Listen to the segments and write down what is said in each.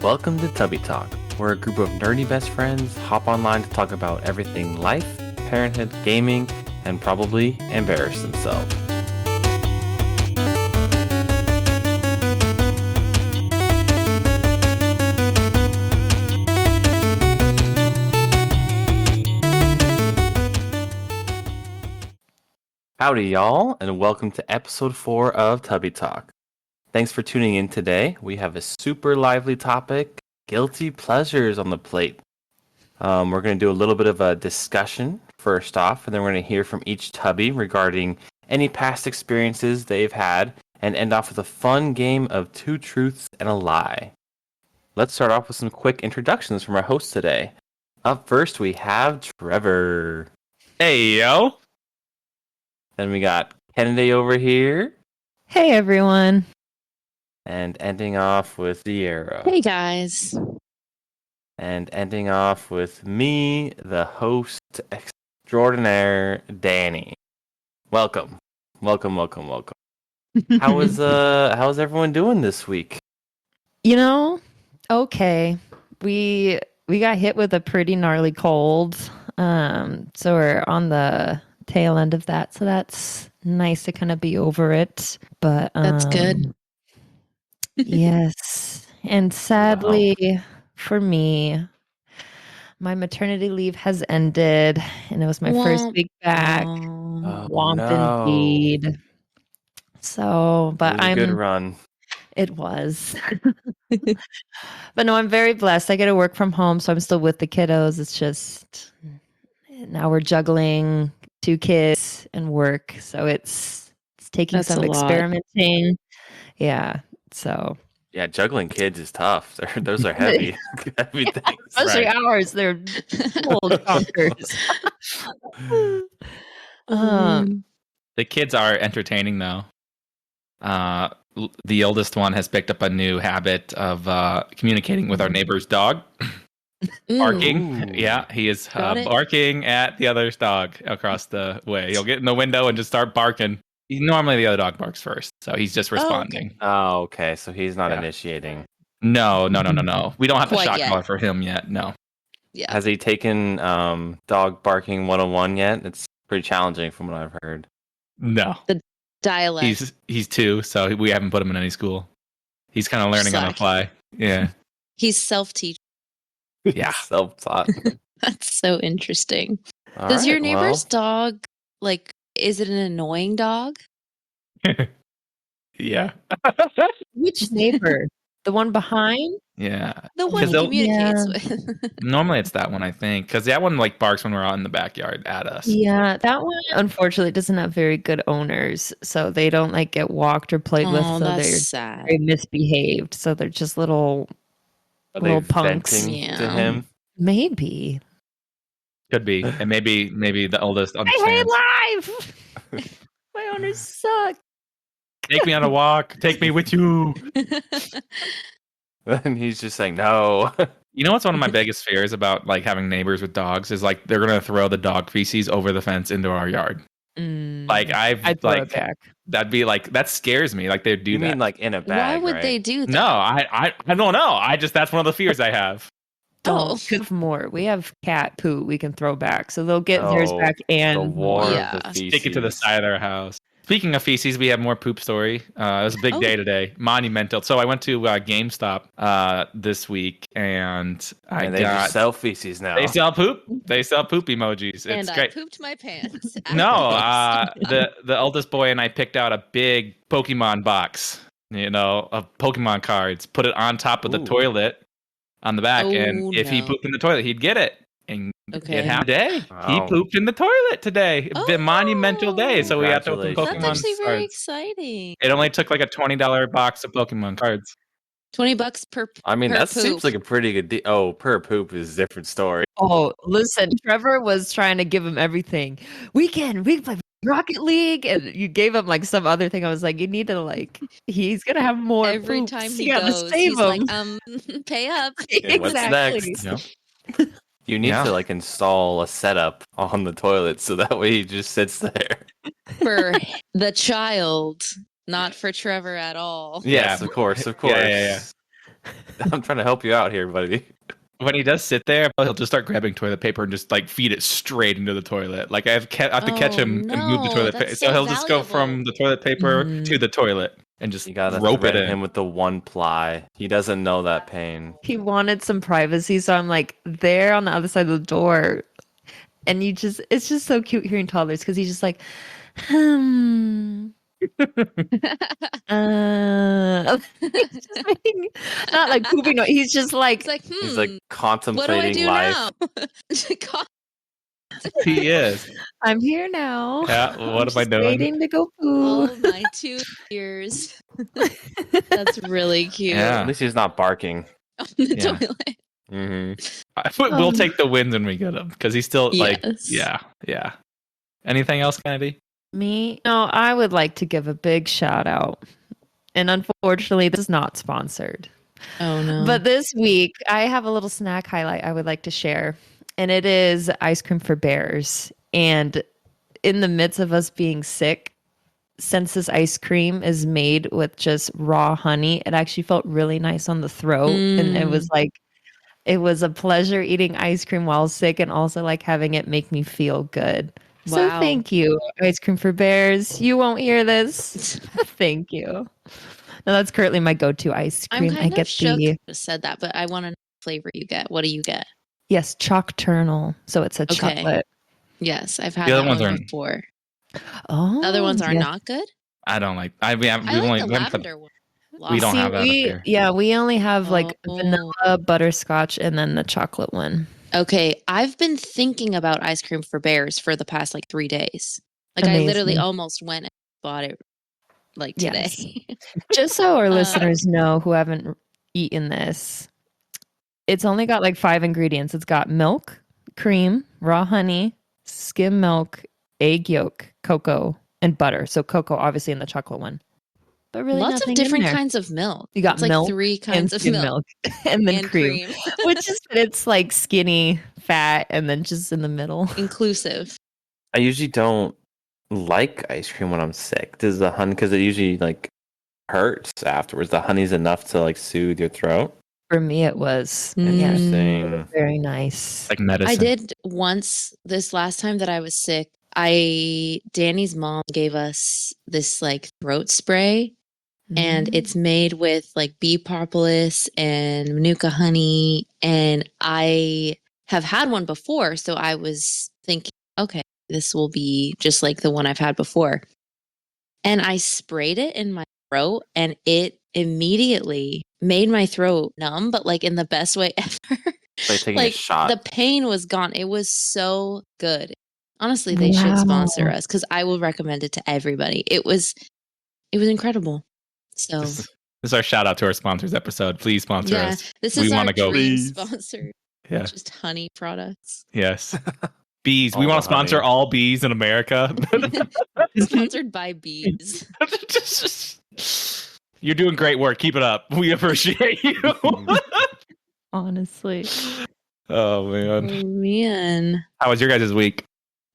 welcome to Tubbie Talk. We're a group of nerdy best friends hop online to talk about everything life, parenthood, gaming, and probably embarrass themselves. Howdy, y'all, and welcome to episode 4 of Tubbie Talk. Thanks for tuning in today. We have a super lively topic, guilty pleasures on the plate. We're going to do a little bit of a discussion first off, and then we're going to hear from each Tubbie regarding any past experiences they've had, and end off with a fun game of two truths and a lie. Let's start off with some quick introductions from our hosts today. Up first, we have Trevor. Hey, yo. Then we got Kennedy over here. Hey, everyone. And ending off with Sierra. Hey, guys. And ending off with me, the host extraordinaire, Danny. Welcome. How's everyone doing this week? You know, okay. We got hit with a pretty gnarly cold. So we're on the tail end of that. So that's nice to kind of be over it. But that's good. Yes. And sadly for me, my maternity leave has ended, and it was my first week back. No. Indeed. So, but it was a good run. It was. But no, I'm very blessed. I get to work from home, so I'm still with the kiddos. It's just now we're juggling 2 kids and work, so it's taking That's some a lot. experimenting. Yeah. So Yeah, juggling kids is tough. Those are heavy, heavy things. especially ours, they're old conkers. The kids are entertaining, though. The oldest one has picked up a new habit of communicating with our neighbor's dog. Barking. Ooh. Yeah, he is Got it. barking at the other's dog across the way. He'll get in the window and just start barking. Normally, the other dog barks first, so he's just responding. Oh, okay. So he's not Yeah. initiating. No. We don't have the Quite shot yet. collar for him yet. No. Yeah. Has he taken dog barking 101 yet? It's pretty challenging from what I've heard. No. Dialect. He's 2, so we haven't put him in any school. He's kind of learning on the Suck. fly. Yeah. He's self-teaching. Yeah. Self-taught. That's so interesting. All Does your right, neighbor's dog, is it an annoying dog? Yeah. Which neighbor? The one behind? Yeah. The one 'Cause he they'll- communicates with. Normally it's that one, I think, because that one barks when we're out in the backyard at us. Yeah, that one unfortunately doesn't have very good owners, so they don't get walked or played with, Oh, so they're that's sad. very misbehaved. So they're just little Are they punks. venting to Yeah. him? Maybe. Could be, and maybe the oldest I hate understands. life. My owners suck. Take me on a walk. Take me with you. And he's just saying no. You know what's one of my biggest fears about having neighbors with dogs is they're gonna throw the dog feces over the fence into our yard. I'd throw it back. That'd be that scares me. They do You that. mean in a bag? Why would right? they do that? No, I don't know. That's one of the fears I have. Don't give more. We have cat poo we can throw back, so they'll get theirs Oh, back The and war more. Yeah. of the feces. Stick it to the side of their house. Speaking of feces, we have more poop story. It was a big day today, monumental. So I went to GameStop this week, and And they just sell feces now. They sell poop. They sell poop emojis. And It's I great. pooped my pants. No, the oldest boy and I picked out a big Pokemon box, of Pokemon cards. Put it on top of the Ooh. toilet on the back, Oh, and if he no. pooped in the toilet, he'd get it. And Okay. it happened today. He Wow. pooped in the toilet today. Oh. The monumental day. So we had to open Congratulations. Pokemon That's actually very cards. exciting. It only took a $20 box of Pokemon cards. $20 per. I mean, per that poop. seems like a pretty good deal. Oh, per poop is a different story. Oh, listen, Trevor was trying to give him everything. We can play Rocket League, and you gave him some other thing. I was like, you need to he's gonna have more Every poops. time You he gotta goes, save he's him. like, pay up. Okay, what's Exactly. next? You need Yeah. to install a setup on the toilet so that way he just sits there. For the child, not for Trevor at all. Yes, of course. Yeah. I'm trying to help you out here, buddy. When he does sit there, he'll just start grabbing toilet paper and just like feed it straight into the toilet. Like I have to catch Oh, him and move the no, toilet paper. that's So so he'll just go from valuable. the toilet paper Mhm. to the toilet and just You gotta rope it threaten in. him with the one ply. He doesn't know that pain. He wanted some privacy, so I'm like there on the other side of the door, and it's just so cute hearing toddlers because he's just like, he's just making, not like pooping. No, he's just like, It's like, He's like what do I contemplating do life. now? He is. I'm here now. Yeah, what I'm am I just doing? Waiting to go poo. All my 2 years. That's really cute. Yeah. At least he's not barking. On the Yeah. toilet. We'll take the wins when we get him because he's still like, Yes. yeah. Anything else, Kennedy? Me? No, I would like to give a big shout out. And unfortunately, this is not sponsored. Oh no. But this week, I have a little snack highlight I would like to share. And it is ice cream for bears. And in the midst of us being sick, since this ice cream is made with just raw honey, it actually felt really nice on the throat. And it was like, it was a pleasure eating ice cream while sick and also like having it make me feel good. So Wow. thank you, Ice Cream for Bears. You won't hear this. Thank you. No, that's currently my go-to ice I'm cream. kind I get of shook the you just said that, but I want to know what flavor you get. What do you get? yes, Chocturnal. So it's a Okay. chocolate. Yes, I've had The other that ones one are- before. Oh, The other ones are yes. not good. I don't like. We I only like the went to. lavender one. We don't See, have that up here. Yeah, we only have like Oh. vanilla, butterscotch, and then the chocolate one. Okay, I've been thinking about ice cream for bears for the past like 3 days. Like I literally Amazing. almost went and bought it like today. Yes. Just so our Uh, listeners know who haven't eaten this, it's only got like 5 ingredients. It's got milk, cream, raw honey, skim milk, egg yolk, cocoa, and butter. So cocoa, obviously, in the chocolate one. But really, Lots of nothing in different there. kinds of milk. You got It's like milk 3 and kinds of skim milk, and then and cream, which is it's like skinny, fat, and then just in the middle. inclusive. I usually don't like ice cream when I'm sick. Does the honey, because it usually like hurts afterwards. The honey's enough to like soothe your throat. For me, it was Interesting. very nice. Like medicine. I did once this last time that I was sick. Danny's mom gave us this like throat spray, and it's made with like bee propolis and manuka honey. And I have had one before, so I was thinking, okay, this will be just like the one I've had before. And I sprayed it in my throat, and it immediately made my throat numb, but like in the best way ever. Like taking a Like shot. the pain was gone. It was so good. Honestly, they should sponsor us because I will recommend it to everybody. It was incredible. So This is our shout out to our sponsors episode. Please sponsor yeah, us. this We is our wanna go. dream Please. sponsor. Yeah. Just honey products. Yes. Bees. We All want to the honey. sponsor all bees in America. Sponsored by bees. You're doing great work. Keep it up. We appreciate you. Honestly. Oh Oh, man. man. How was your guys' week?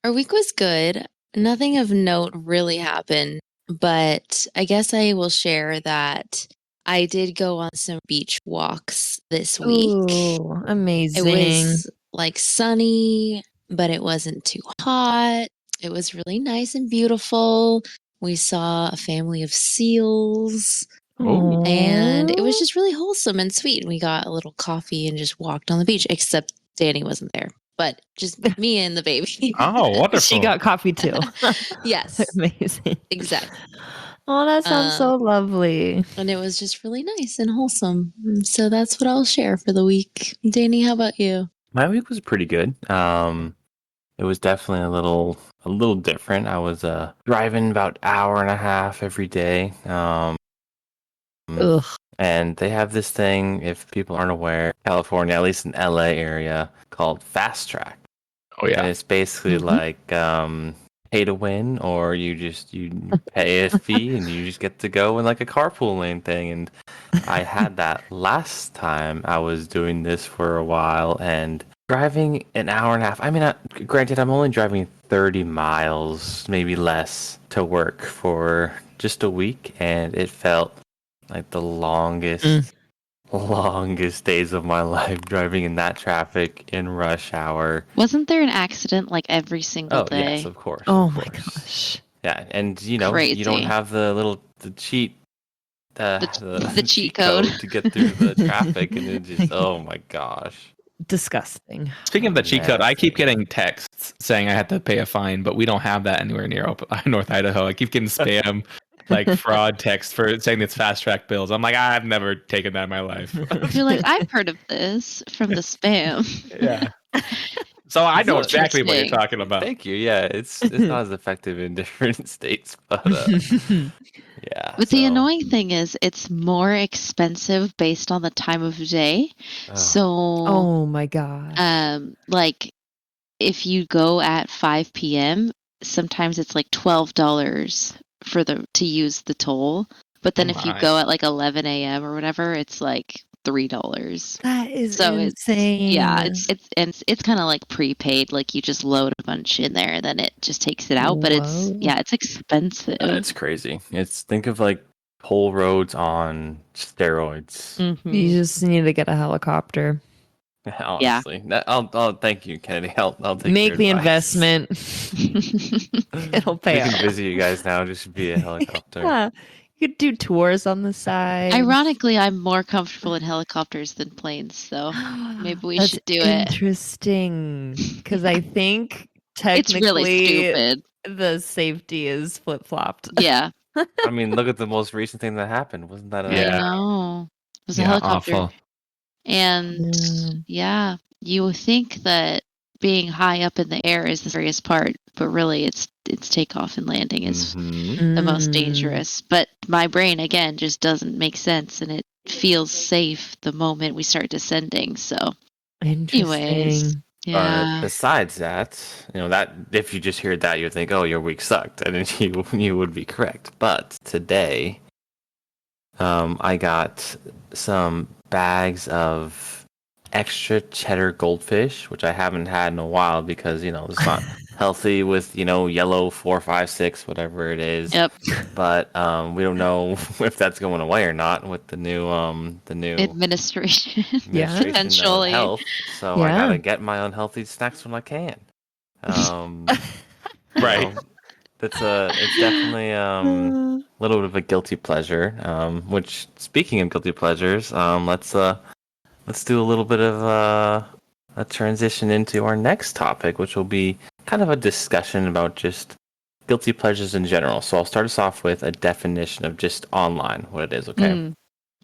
Our week was good. Nothing of note really happened, but I guess I will share that I did go on some beach walks this week. Ooh, amazing. It was like sunny, but it wasn't too hot. It was really nice and beautiful. We saw a family of seals, Oh. and it was just really wholesome and sweet. We got a little coffee and just walked on the beach, except Danny wasn't there, but just me and the baby. Oh, wonderful. She got coffee too. Yes, Amazing. exactly. Oh, that sounds so lovely. And it was just really nice and wholesome. So that's what I'll share for the week. Danny, how about you? My week was pretty good. It was definitely a little different. I was driving about an hour and a half every day. Ugh. And they have this thing, if people aren't aware, California, at least in LA area, called Fast Track. Oh And yeah. it's basically like pay to win, or you pay a fee and you just get to go in like a carpooling thing. And I had that last time I was doing this for a while, and driving an hour and a half. I mean, granted, I'm only driving 30 miles, maybe less, to work for just a week, and it felt like the longest longest days of my life driving in that traffic in rush hour. Wasn't there an accident like every single Oh, day? yes, of course. Oh of my course. gosh. Yeah, and you don't Crazy. have the cheat The cheat code. to get through the traffic, and it just oh my gosh. Disgusting. Speaking of the cheat code, I keep Nasty. getting texts saying I have to pay a fine, but we don't have that anywhere near North Idaho. I keep getting spam, like fraud texts for saying it's fast track bills. I'm like, I've never taken that in my life. You're like, I've heard of this from the spam. Yeah. So I know So exactly what you're interesting. talking about. Thank you. Yeah, it's not as effective in different states, but yeah. But the so, annoying thing is, it's more expensive based on the time of day. oh, So, Oh my god. like if you go at 5 p.m., sometimes it's like $12 to use the toll. But then Oh if you my. go at like 11 a.m. or whatever, it's like $3. That is So insane. it's kind of like prepaid. Like you just load a bunch in there, and then it just takes it out. But Whoa. it's expensive. it's crazy. Think of like toll roads on steroids. Mhm. You just need to get a helicopter. Honestly, I'll thank you, Kennedy. I'll take Make your the advice. investment. It'll We pay can off. visit you guys now just via helicopter. Yeah. You could do tours on the side. Ironically, I'm more comfortable in helicopters than planes, so maybe we That's should do it. interesting. Because I think It's really technically stupid. the safety is flip flopped. Yeah, I mean, look at the most recent thing that happened. Wasn't that I Yeah. know. It was a Yeah, helicopter. awful. And yeah, you would think that being high up in the air is the scariest part, but really it's takeoff and landing is Mhm. the most Mm. dangerous. But my brain again just doesn't make sense, and it feels safe the moment we start descending. So Interesting. anyways, But yeah. besides that, that if you just heard that, you'd think, "Oh, your week sucked," and then you would be correct. But today, I got some bags of extra cheddar goldfish, which I haven't had in a while because it's not healthy with yellow 4, 5, 6, whatever it is. Yep. But we don't know if that's going away or not with the new Administration. Yeah. administration of Potentially. health. So I Yeah. gotta get my unhealthy snacks when I can. Right. It's definitely a little bit of a guilty pleasure. Which speaking of guilty pleasures, let's do a little bit of a transition into our next topic, which will be kind of a discussion about just guilty pleasures in general. So I'll start us off with a definition of just online, what it is. Okay. Mm.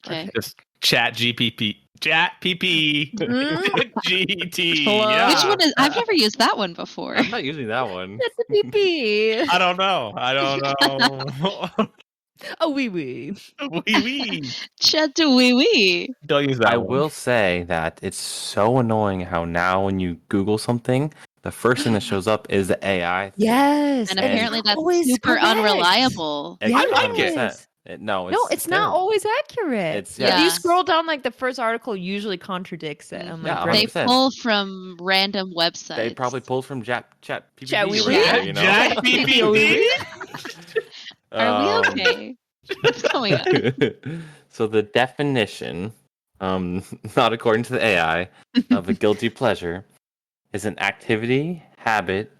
Okay. Just chat GPP. Chat PP. Mm. GT. Hello? Yeah. Which one is? I've never used that one before. I'm not using that one. That's a pee. I don't know. A wee wee. Wee. Chat to wee wee. Don't use that I one. will say that it's so annoying how now when you Google something, the first thing that shows up is the AI. Yes. And And apparently that's always super correct. unreliable. I like it. 100%. No, No, it's not terrible. always accurate. It's If yeah. you scroll down, like the first article usually contradicts it. I'm Yeah, like, They great. 100%. pull from random websites. They probably pulled from chat Chat PPP wee or wee. something, Chat PPP. Are we okay? What's going on? So the definition, not according to the AI, of a guilty pleasure is an activity, habit,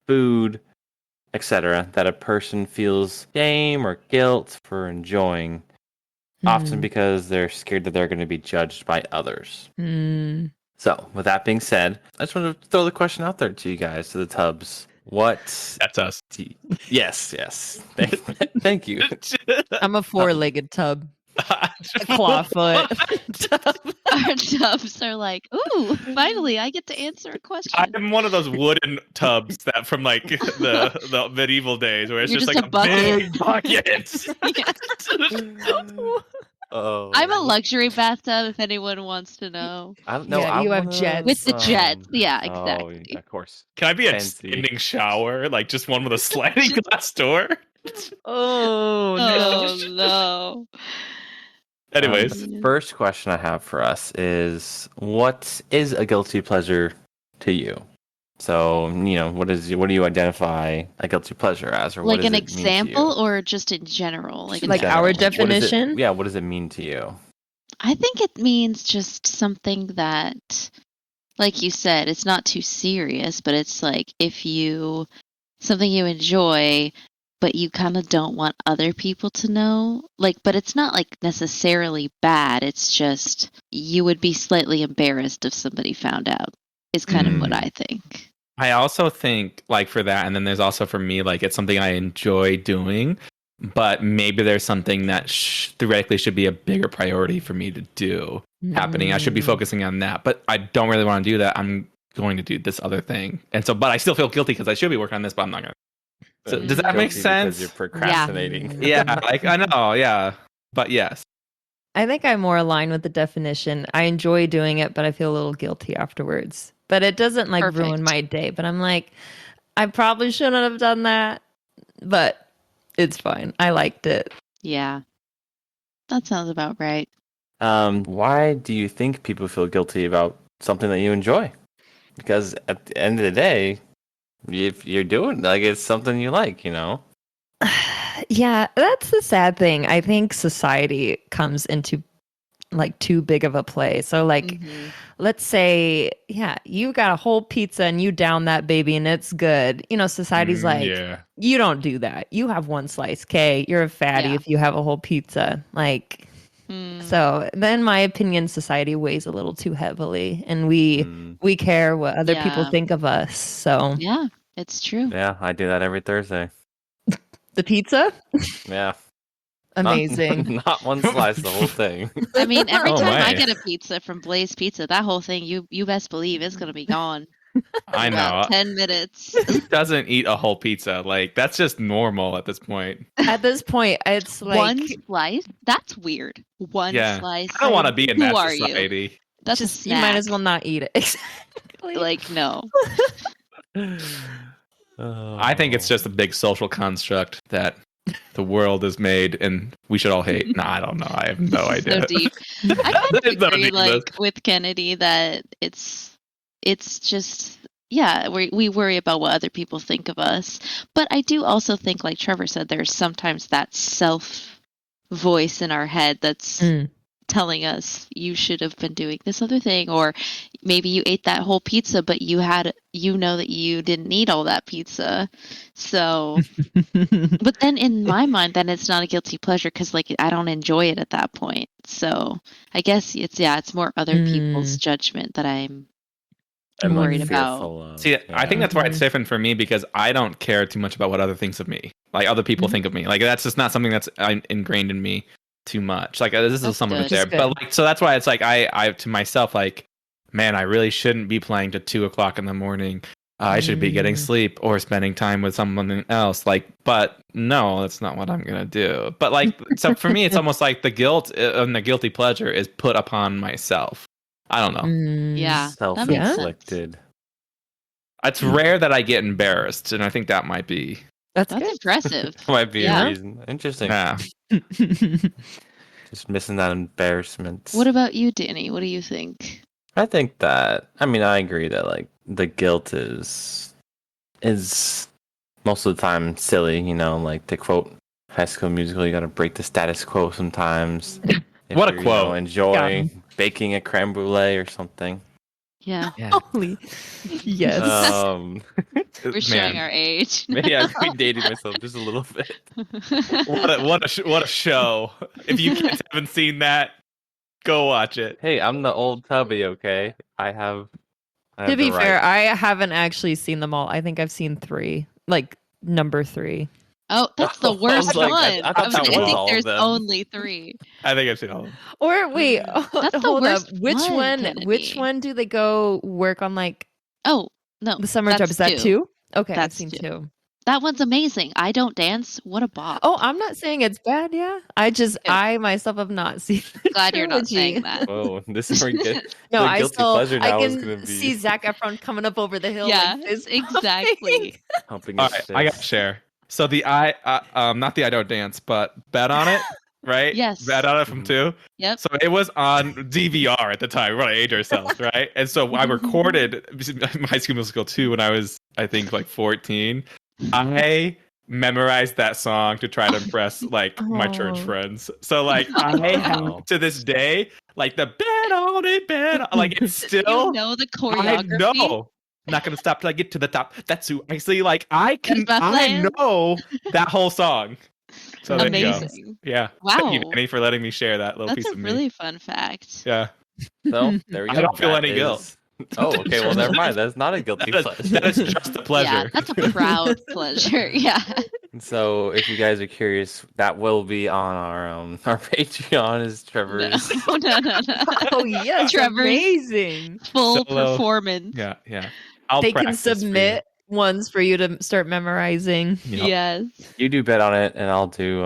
food, etc. that a person feels shame or guilt for enjoying, often because they're scared that they're going to be judged by others. Mm. So, with that being said, I just want to throw the question out there to you guys, to the Tubbs. What? That's us. Yes. Thank you. I'm a four-legged tub. A claw foot. Tub. Our tubs are like, ooh, finally I get to answer a question. I'm one of those wooden tubs that from like the medieval days where it's You're just just like a bucket. big bucket. Oh. I'm a luxury bathtub if anyone wants to know. Yeah, you have jets. With the jets. Yeah, Oh, exactly. of course. Can I be a Fancy. standing shower, like just one with a sliding glass door? Oh, Oh no. Anyways, The first question I have for us is, what is a guilty pleasure to you? So, what do you identify a guilty pleasure as, or what Like does an it mean to you? example or just in general? Just in in Like general. our What does it- definition? yeah, what does it mean to you? I think it means just something that, like you said, it's not too serious, but it's like if you, something you enjoy, but you kind of don't want other people to know. Like, but it's not like necessarily bad. It's just you would be slightly embarrassed if somebody found out, is kind of what I think. I also think like for that, and then there's also for me, like it's something I enjoy doing, but maybe there's something that theoretically should be a bigger priority for me to do happening. I should be focusing on that, but I don't really want to do that. I'm going to do this other thing. And so, but I still feel guilty because I should be working on this, but I'm not going to. So, does that make sense? Because you're procrastinating. Yeah, like I know, yeah. But yes. I think I'm more aligned with the definition. I enjoy doing it, but I feel a little guilty afterwards. But it doesn't like ruin my day. But I'm like, I probably shouldn't have done that, but it's fine. I liked it. Yeah. That sounds about right. Why do you think people feel guilty about something that you enjoy? Because at the end of the day, if you're doing like it's something you like, you know. Yeah, that's the sad thing. I think society comes into like too big of a play. So like let's say, yeah, you got a whole pizza and you down that baby and it's good. You know, society's like, you don't do that. You have one slice. Okay, you're a fatty if you have a whole pizza. Like so then my opinion society weighs a little too heavily and we care what other people think of us. So yeah, it's true. Yeah, I do that every Thursday. The pizza? Yeah. Amazing. Not one slice, the whole thing. I mean, every time I my. get a pizza from Blaze Pizza, that whole thing, you best believe it's gonna be gone. I in know. about 10 minutes. Who doesn't eat a whole pizza? Like that's just normal at this point. At this point, it's like One slice? That's weird. One slice. I don't want to be in that Who are society. you? That's just a you snack. might as well not eat it. Exactly. Like no. I think it's just a big social construct that the world is made and we should all hate. No, I don't know. I have no idea. So deep. I kind of It's not agree, ridiculous. like with Kennedy, that it's just we worry about what other people think of us. But I do also think, like Trevor said, there's sometimes that self voice in our head that's telling us you should have been doing this other thing, or maybe you ate that whole pizza but you know that you didn't eat all that pizza. So but then in my mind then it's not a guilty pleasure because like I don't enjoy it at that point. So I guess it's more other people's judgment that I'm worried about. See, I think that's why it's different for me because I don't care too much about what other thinks of me. Like other people think of me. Like that's just not something that's ingrained in me too much. Like this is someone that's there, but like so that's why it's like I to myself like, man, I really shouldn't be playing to 2:00 in the morning. I should be getting sleep or spending time with someone else. Like, but no, that's not what I'm gonna do. But like, so for me, it's almost like the guilt and the guilty pleasure is put upon myself. I don't know. Yeah, self-inflicted. It's rare that I get embarrassed, and I think that might be that's impressive. Might be a reason. Interesting. Yeah. Just missing that embarrassment. What about you, Danny? What do you think? I think that I agree that like the guilt is most of the time silly, you know, like to quote High School Musical, you gotta break the status quo sometimes. What a quote. Enjoy baking a creme brulee or something. Yeah. Holy. Yes. We're showing our age. Maybe I'm dating myself just a little bit. What a show. If you kids haven't seen that, go watch it. Hey, I'm the old Tubbie, okay? I have to be fair, I haven't actually seen them all. I think I've seen 3. Like number 3. Oh, that's the worst one. I think there's only 3. I think I've seen all of them. Or wait, that's hold the up. worst Which one? one? Which one do they go work on? Like, oh no, the summer job. Is that 2? Okay, that's I've seen 2. That one's amazing. I Don't Dance. What a bop. Oh, I'm not saying it's bad. Yeah, I myself have not seen. Glad you're not saying that. Whoa, this is where good. No, I can see Zac Efron coming up over the hill. Yeah, like this, exactly. Humping all right, I got to share. So the not the I Don't Dance, but Bet on It, right? Yes. Bet on It from 2. Yep. So it was on DVR at the time. We want to age ourselves, right? And so I recorded High School Musical 2 when I was, I think, like 14. I memorized that song to try to impress like my church friends. So like I have to this day like the bet on it, bet on, like it's still You know the choreography. I know. I'm not gonna stop till I get to the top. That's who I see. Like I plan. know that whole song. So there you go. Amazing. Yeah. Wow. Thank you, Annie, for letting me share that little That's piece a of me. really fun fact. Yeah. So there we go. I don't feel That any guilt. Oh, okay. Well, never mind. That's not a guilty pleasure. That is just a pleasure. Yeah, that's a proud pleasure. Yeah. So if you guys are curious, that will be on our Patreon. Is Trevor's? No. Oh yes, Trevor's amazing. Full Solo. performance. Yeah. They can submit ones for you to start memorizing. Yep. Yes. You do bet on it, and I'll do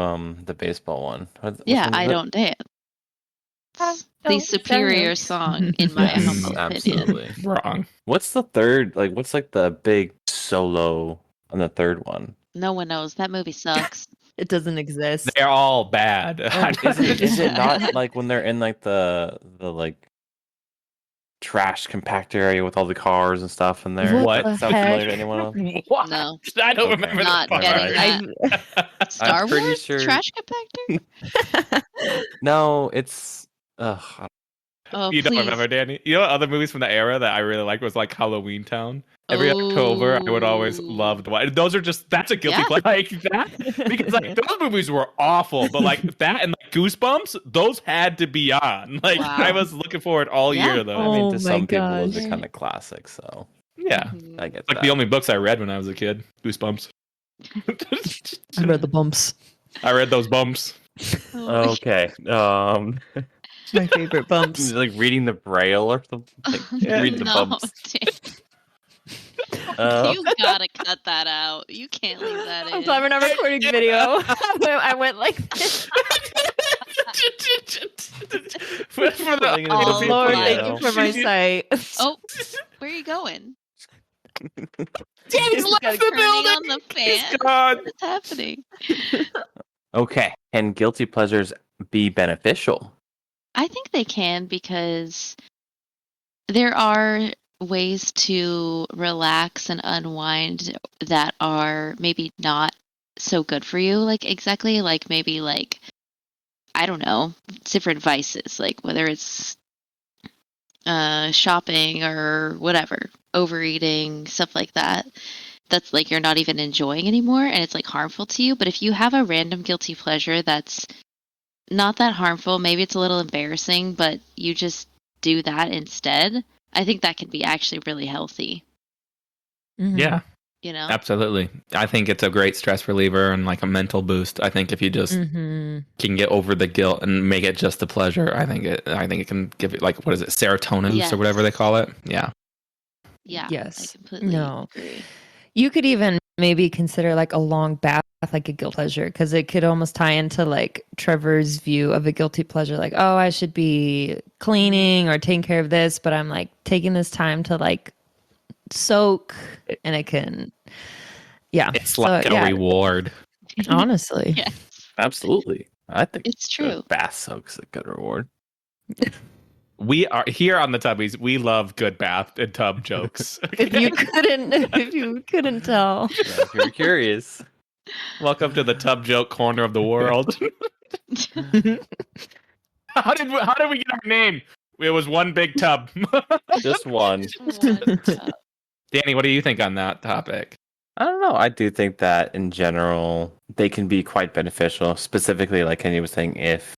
the baseball one. Yeah, I don't dance. The superior song, in my Yes, humble opinion. Absolutely. Wrong. What's the third? Like, what's like the big solo on the third one? No one knows. That movie sucks. It doesn't exist. They're all bad. Is it not like when they're in like the like trash compactor area with all the cars and stuff in there? What? That sounds familiar to anyone else? What? No. I don't Okay. remember Not that. getting that. Star I'm pretty Wars? sure- Trash compactor? No, it's Oh, You don't please. remember, Danny? You know what other movies from the era that I really liked was like Halloween Town. Every October, I would always love to watch. Those are just, that's a guilty Yeah. pleasure. Like that, because like those movies were awful, but like that and like Goosebumps, those had to be on. Like Wow. I was looking forward all Yeah. year though. I mean, Oh to my some people, those are gosh. kind of classic. So Yeah, Mhm. I get like that. the only books I read when I was a kid, Goosebumps. I read the bumps. I read those bumps. Oh my Okay. My favorite bumps. Like reading the braille or something. Like, Yeah. reading the No, bumps. you gotta cut that out. You can't leave that I'm in. glad we're not recording video. I went like this. for the Putting it in Oh, the Lord, video. thank you for my sight. Oh, where are you going? Danny's Just left gotta the Turning building. on the He's fan. gone. What's happening? Okay. Can guilty pleasures be beneficial? I think they can, because there are ways to relax and unwind that are maybe not so good for you. Like exactly, like maybe like, I don't know, different vices, like whether it's shopping or whatever, overeating, stuff like that. That's like you're not even enjoying anymore and it's like harmful to you. But if you have a random guilty pleasure that's not that harmful, maybe it's a little embarrassing, but you just do that instead, I think that can be actually really healthy, Yeah, you know? absolutely. I think it's a great stress reliever and like a mental boost. I think if you just can get over the guilt and make it just a pleasure, I think it can give it like, what is it, serotonin or whatever they call it. Yeah. Yeah. Yes. I completely No. agree. You could even maybe consider like a long bath like a guilt pleasure, because it could almost tie into like Trevor's view of a guilty pleasure, like, oh, I should be cleaning or taking care of this, but I'm like taking this time to like soak, and it can, yeah, It's like a reward. Honestly. Yeah, Absolutely. I think it's true. bath soak's a good reward. We are here on the Tubbies. We love good bath and tub jokes. if you couldn't tell. Yeah, if you're curious. Welcome to the tub joke corner of the world. How did we get our name? It was one big tub. Just one. Danny, what do you think on that topic? I don't know. I do think that in general they can be quite beneficial. Specifically, like Kenny was saying, if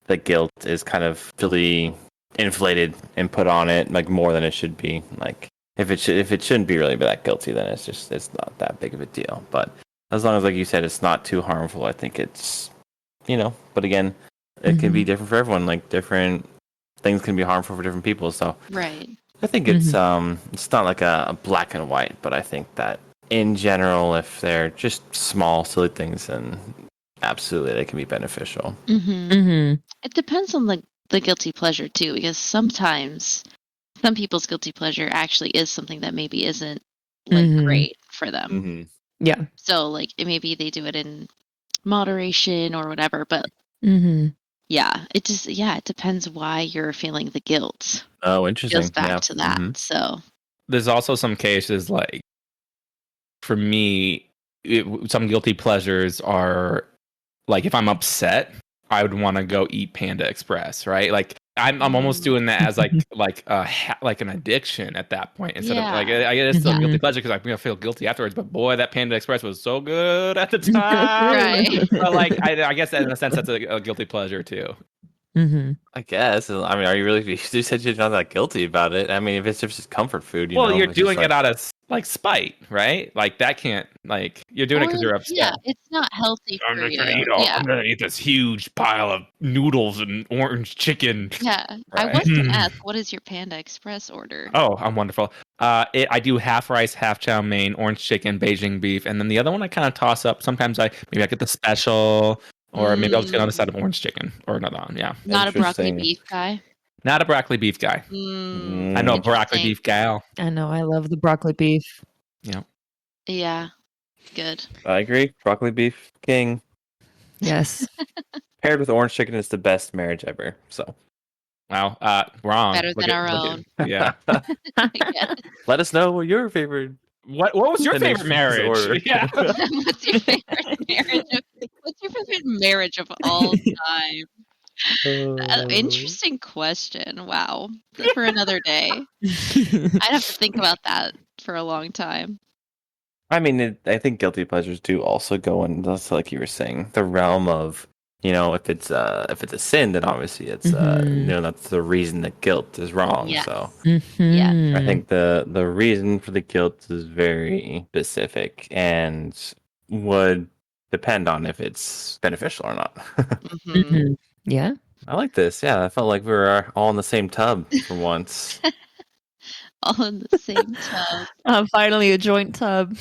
the guilt is kind of really inflated and put on it like more than it should be. Like if it shouldn't be really that guilty, then it's not that big of a deal. But as long as, like you said, it's not too harmful, I think it's, but again, it can be different for everyone. Like different things can be harmful for different people. So Right. I think it's not like a black and white, but I think that in general, if they're just small, silly things, then absolutely they can be beneficial. It depends on the guilty pleasure too, because sometimes some people's guilty pleasure actually is something that maybe isn't like great for them. Mm-hmm. Yeah. So like maybe they do it in moderation or whatever, but yeah, it depends why you're feeling the guilt. Oh, It interesting. goes back Yeah. to that. Mhm. So There's also some cases like, for me, some guilty pleasures are like if I'm upset, I would want to go eat Panda Express, right? Like I'm almost doing that as like an addiction at that point instead of like I guess it's still a guilty pleasure because I'm gonna feel guilty afterwards. But boy, that Panda Express was so good at the time. Right. But like I guess in a sense that's a guilty pleasure too. Mm-hmm. I guess. I mean, are you really? You said you're not that guilty about it. I mean, if it's just comfort food, you know. You're it's doing just it out of like spite, right? Like that can't like you're doing it because you're upset. Yeah, it's not healthy for you. I'm gonna eat this huge pile of noodles and orange chicken. Yeah. I Right. was gonna ask, what is your Panda Express order? Oh, I'm wonderful. I do half rice, half chow mein, orange chicken, Beijing beef, and then the other one I kind of toss up. Sometimes I get the special, or maybe I'll just get on the side of orange chicken or another one. Yeah. Not a broccoli Interesting. beef guy. Not a broccoli beef guy. I know a broccoli Interesting. beef gal. I know. I love the broccoli beef. Yeah. Good. I agree. Broccoli beef king Yes. paired with orange chicken is the best marriage ever. So Wow. Wrong. Better than our own. Yeah. Yeah. let us know what your favorite. What was your The favorite nation's order. marriage? Yeah. What's your favorite marriage? What's your favorite marriage of all time? Interesting question. Wow. For another day. I'd have to think about that for a long time. I mean, I think guilty pleasures do also go in. That's like you were saying, the realm of if it's a sin, then obviously it's that's the reason that guilt is wrong. Yes. So Mhm. I think the reason for the guilt is very specific and would depend on if it's beneficial or not. Mhm. Yeah. I like this. Yeah, I felt like we were all in the same tub for once. All in the same tub. Finally, a joint tub.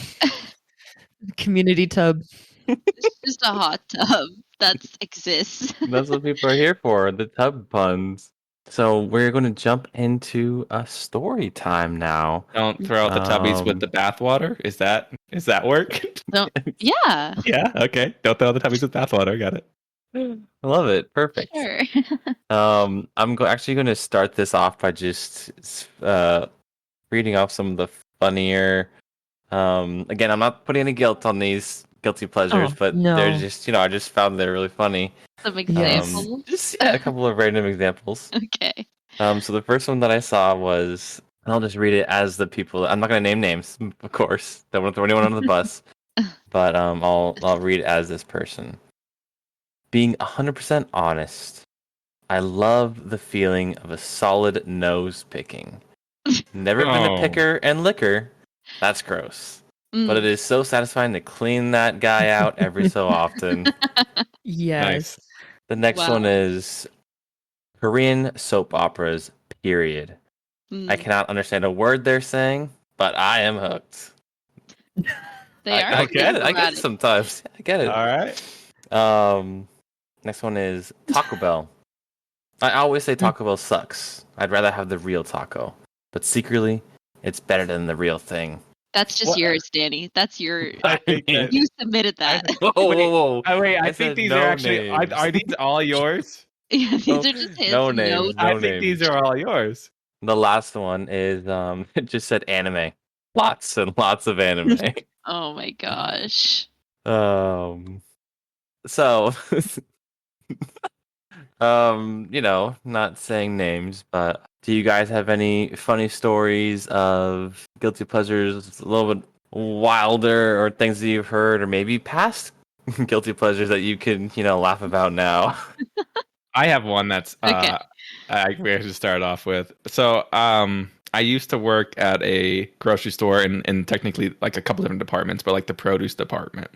Community tub. It's just a hot tub that exists. That's what people are here for, the tub puns. So we're going to jump into a story time now. Don't throw out the tubbies with the bathwater. Is that work? Yeah. Yeah. Okay. Don't throw out the tubbies with bathwater. Got it. I love it. Perfect. Sure. I'm actually going to start this off by just reading off some of the funnier. Again, I'm not putting any guilt on these guilty pleasures, but they're just I just found they're really funny. Some examples. Just a couple of random examples. Okay. So the first one that I saw was, and I'll just read it as the people. I'm not going to name names, of course. Don't want to throw anyone under the bus. But I'll read it as this person. Being 100% honest, I love the feeling of a solid nose picking. Never been a picker and licker. That's gross. But it is so satisfying to clean that guy out every so often. Yes. Nice. The next one is Korean soap operas, period. I cannot understand a word they're saying, but I am hooked. They are. I get it. I get it sometimes. I get it. All right. Next one is Taco Bell. I always say Taco Bell sucks. I'd rather have the real taco. But secretly, it's better than the real thing. That's just yours, Danny. That's your. You submitted that. Whoa. Wait, I think said these no are actually. Are these all yours? Yeah, these are just his. No names. I No think names. these are all yours. The last one is it just said anime. Lots and lots of anime. Oh my gosh. So not saying names, but do you guys have any funny stories of guilty pleasures a little bit wilder, or things that you've heard, or maybe past guilty pleasures that you can laugh about now? I have one that's Okay. we have to start off with. So I used to work at a grocery store in technically like a couple different departments, but like the produce department.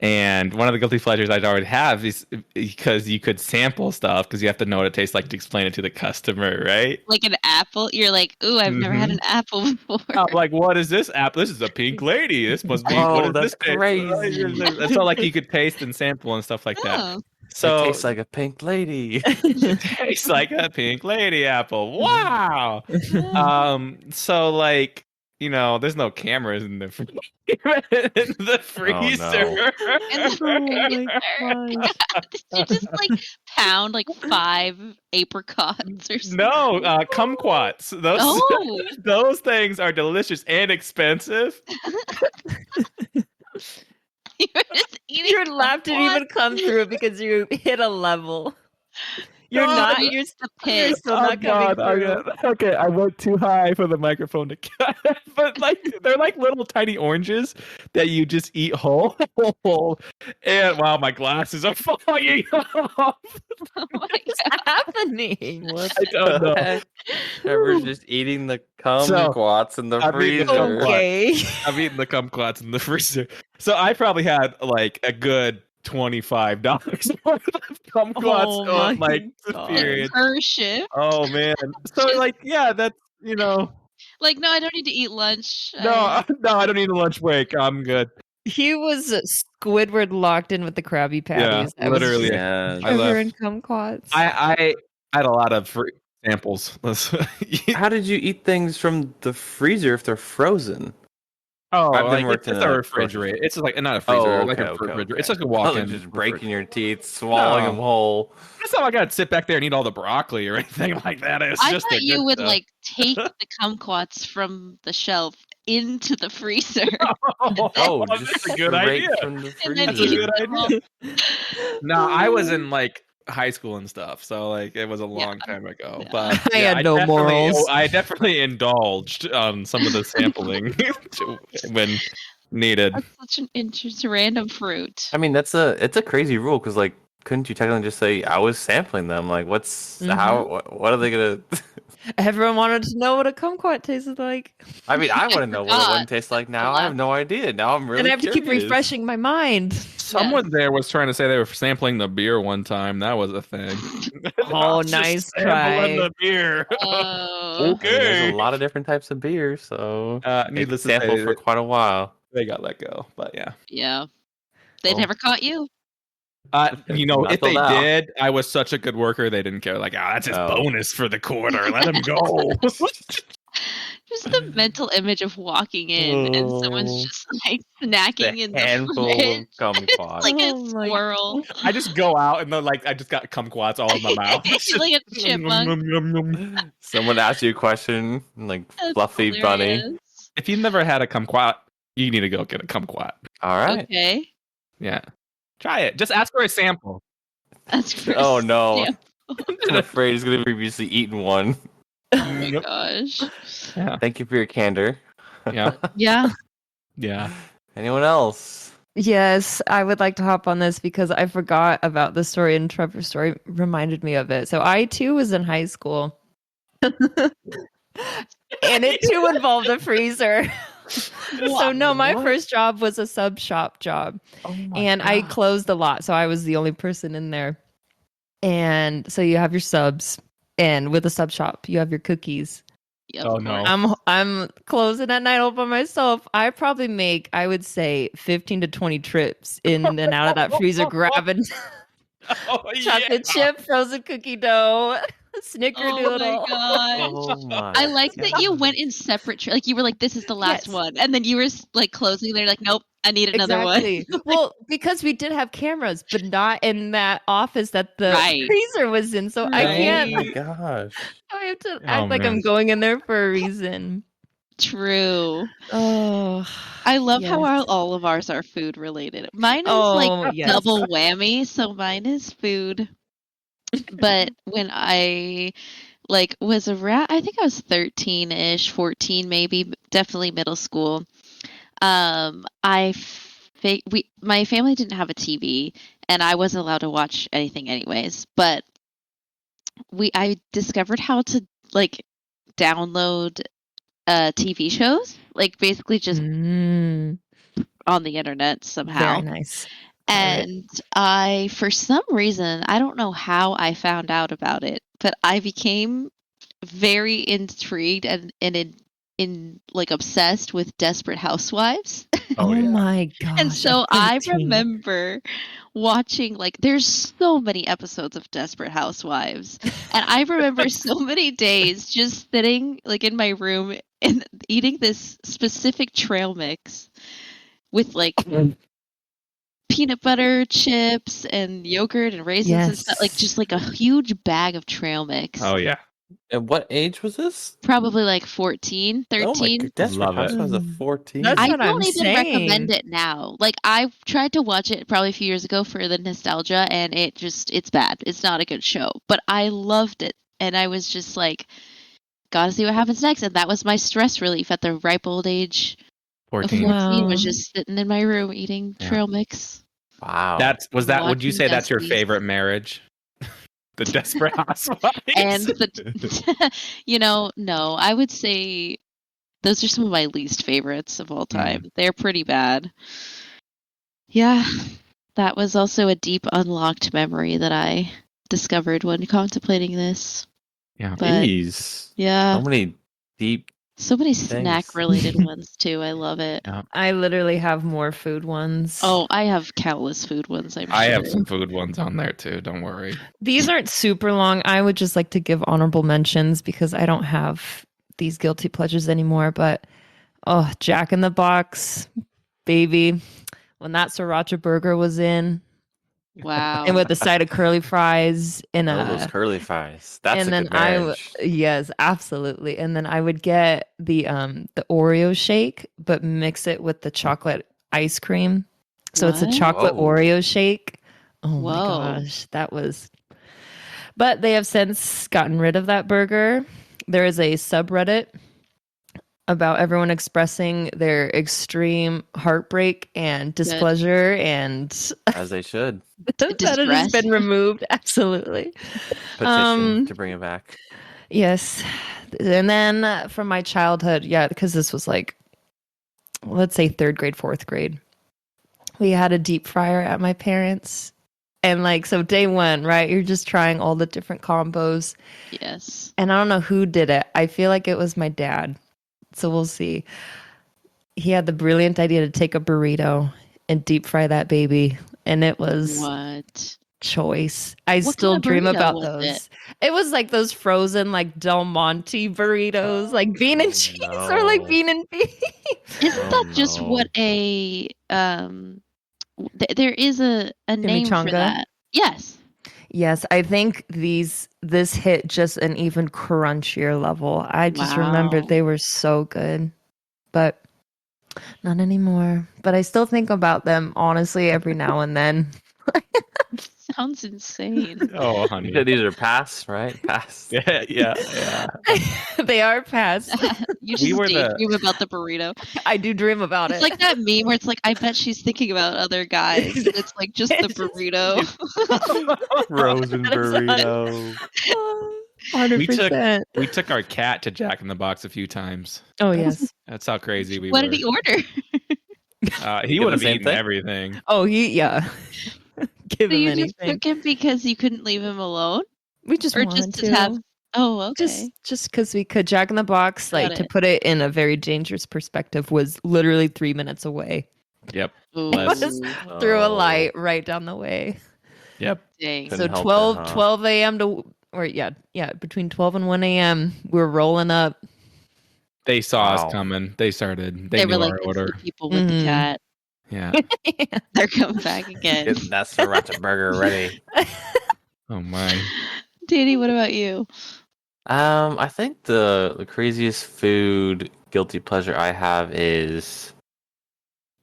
And one of the guilty pleasures I'd already have is because you could sample stuff because you have to know what it tastes like to explain it to the customer, right? Like an apple. You're like, ooh, I've never had an apple before. I'm like, what is this apple? This is a pink lady. This must be. Oh, what is that's this crazy. And so like you could taste and sample and stuff like that. Oh. So it tastes like a pink lady. it tastes like a pink lady apple. Wow. So like, there's no cameras in the freezer. Oh my gosh. Did you just like pound like 5 apricots or something? No, kumquats. Those things are delicious and expensive. You were just eating Your laugh didn't even come through because you hit a level. You're not. reached You're, the you're pit. still not coming through. Okay, I went too high for the microphone to cut. But like they're like little tiny oranges that you just eat whole. And wow, my glasses are falling off. Oh my What's God. happening? What I don't know. the heck? Trevor's just eating the So, kumquats in the I'm eating the freezer. kumquat. Okay. I'm eating the kumquats in the freezer. So I probably had like a good $25 worth of kumquats Oh on my like the God. period. Per shift. Oh man. So like yeah, that's Like, no, I don't need to eat lunch. no, I don't need a lunch break. I'm good. He was Squidward locked in with the Krabby Patties. Yeah, That was literally. Yeah. I Trevor left. and kumquats. I had a lot of free samples. How did you eat things from the freezer if they're frozen? Oh, I've been like working it's in a a refrigerator. It's like not a Oh, freezer, okay, like a okay, refrigerator. okay. It's like a Oh, walk-in. just breaking your teeth, swallowing No. them whole. That's not like I'd sit back there and eat all the broccoli or anything like that. It's I just thought the you good would stuff. like take the kumquats from the shelf into the freezer Oh, that's just a good straight idea. from the and then That's a eat freezer. good them all. idea. No, I was in like high school and stuff, so like it was a long time ago. Yeah. But I had no morals. I definitely indulged on some of the sampling when needed. That's such an interesting random fruit. I mean, it's a crazy rule because like, couldn't you technically just say I was sampling them? Like, what's how? What are they gonna? Everyone wanted to know what a kumquat tasted like. I mean, I want to know what it forgot. one tastes like now. I have no idea. Now I'm really And I have to keep curious. refreshing my mind. Someone there was trying to say they were sampling the beer one time. That was a thing. Oh, Just nice sampling try. the beer. Oh, I mean, there's Okay. a lot of different types of beer, so Needless to sample say, for quite a while. they got let go. But yeah. yeah. They Well, never caught you. Not if till they now. did, I was such a good worker. They didn't care. Like, that's his Oh. bonus for the quarter. Let him go. Just the mental image of walking in and someone's Oh. just like snacking in the handful fridge. of kumquats. Like a Oh my squirrel. I just go out and then like I just got kumquats all in my mouth. Like a chipmunk. Someone asks you a question, like That's fluffy bunny. hilarious. If you've never had a kumquat, you need to go get a kumquat. All right. Okay. Yeah. Try it. Just ask for a sample. That's gross. Oh no. Yeah. I'm afraid he's gonna previously eaten one. Oh my gosh. Yeah. Thank you for your candor. Yeah. Yeah. Yeah. Anyone else? Yes, I would like to hop on this because I forgot about the story and Trevor's story reminded me of it. So I too was in high school. And it too involved a freezer. So no, my first job was a sub shop job. Oh my And I closed a lot, so I was the only person in there. And so you have your subs, and with a sub shop, you have your cookies. Yep. Oh no. I'm closing at night all by myself. I probably make, I would say, 15 to 20 trips in and out of that freezer, grabbing chocolate chip, frozen cookie dough, snickerdoodle. Oh my gosh. Oh my I like that you God. went in separate. Like you were like, "This is the last Yes. one," and then you were like closing. They're like, "Nope, I need another Exactly. one." Well, because we did have cameras, but not in that office that the Right. freezer was in. So I Oh can't. my gosh. I have to Oh, act like man. I'm going in there for a reason. True. Oh, I love how yes. all of ours are food related. Mine is Oh, like yes. double whammy, so mine is food. But when I like was around, I think I was 13-ish, 14 maybe, definitely middle school. My family didn't have a TV and I wasn't allowed to watch anything anyways, but I discovered how to like download TV shows, like basically just Mm, on the internet somehow. very nice. And I, for some reason, I don't know how I found out about it, but I became very intrigued and in like obsessed with Desperate Housewives. Oh, yeah. my gosh. And so at I 13. remember watching, like, there's so many episodes of Desperate Housewives. And I remember so many days just sitting like in my room and eating this specific trail mix with like peanut butter chips and yogurt and raisins and stuff, like Yes. just like a huge bag of trail mix. Oh yeah. At what age was this? Probably like 14, Oh my 13. god, Desperate Love it. Housewives of 14. That's I what I'm don't even recommend saying. it now. Like I tried to watch it probably a few years ago for the nostalgia, and it's bad. It's not a good show. But I loved it, and I was just like, gotta see what happens next. And that was my stress relief at the ripe old age of 14. 14. Was Wow. just sitting in my room eating trail mix. Wow. Would you Watching say that's your Dusties. favorite marriage? The Desperate Housewives. And the, no, I would say those are some of my least favorites of all time. They're pretty bad. Yeah, that was also a deep unlocked memory that I discovered when contemplating this. Yeah. But Jeez. yeah, So many deep. so many Thanks. snack related ones too. I love it. Yeah. I literally have more food ones. Oh, I have countless food ones. I have some food ones on there too. Don't worry. These aren't super long. I would just like to give honorable mentions because I don't have these guilty pleasures anymore. But Jack in the Box, baby. When that sriracha burger was in, Wow. and with a side of curly fries and Those curly fries. That's and a then good marriage. yes, absolutely. And then I would get the Oreo shake, but mix it with the chocolate ice cream. So it's a What? chocolate Whoa. Oreo shake. Oh my Whoa. gosh, that was. But they have since gotten rid of that burger. There is a subreddit about everyone expressing their extreme heartbreak and displeasure and As they should. that it has been removed. Absolutely. Petition to bring it back. Yes. And then from my childhood, because this was like, let's say 3rd grade, 4th grade, we had a deep fryer at my parents'. And like, so day one, right? You're just trying all the different combos. Yes. And I don't know who did it. I feel like it was my dad. So we'll see. He had the brilliant idea to take a burrito and deep fry that baby. And it was What? choice. I What still kind of dream burrito about was those. It was like those frozen like Del Monte burritos, like bean and cheese or like no. bean and beef. Isn't that just what a there is a name for Chimichanga? that? Yes. Yes, I think this hit just an even crunchier level. I just remember Wow. they were so good, but not anymore. But I still think about them honestly every now and then. Sounds insane. Oh, You honey. said these are past, right? Past. Yeah. They are past. You just daydream about the burrito. I do dream about It's it. like that meme where it's like, I bet she's thinking about other guys. And it's like just the burrito. Frozen That is burrito. 100%. We took our cat to Jack in the Box a few times. Oh yes. That's how crazy we What were. did he order? He Get would the have same eaten thing? everything. Oh, give So him you just anything. took him because you couldn't leave him alone? We just Or wanted just to have Oh, okay. just because we could. Jack in the Box, Got like to it. put it in a very dangerous perspective, was literally 3 minutes away. Yep. Ooh, was through a Oh. light right down the way. Yep. dang. Couldn't So help 12, it, huh? 12 a.m. to or between 12 and 1 a.m. we're rolling up. They saw Wow. us coming. They started. They They knew were like, our "It's order. the people with the Mhm. cat. Yeah. They're coming back again." Get that sriracha burger ready. Oh my. Danny, what about you? I think the craziest food guilty pleasure I have is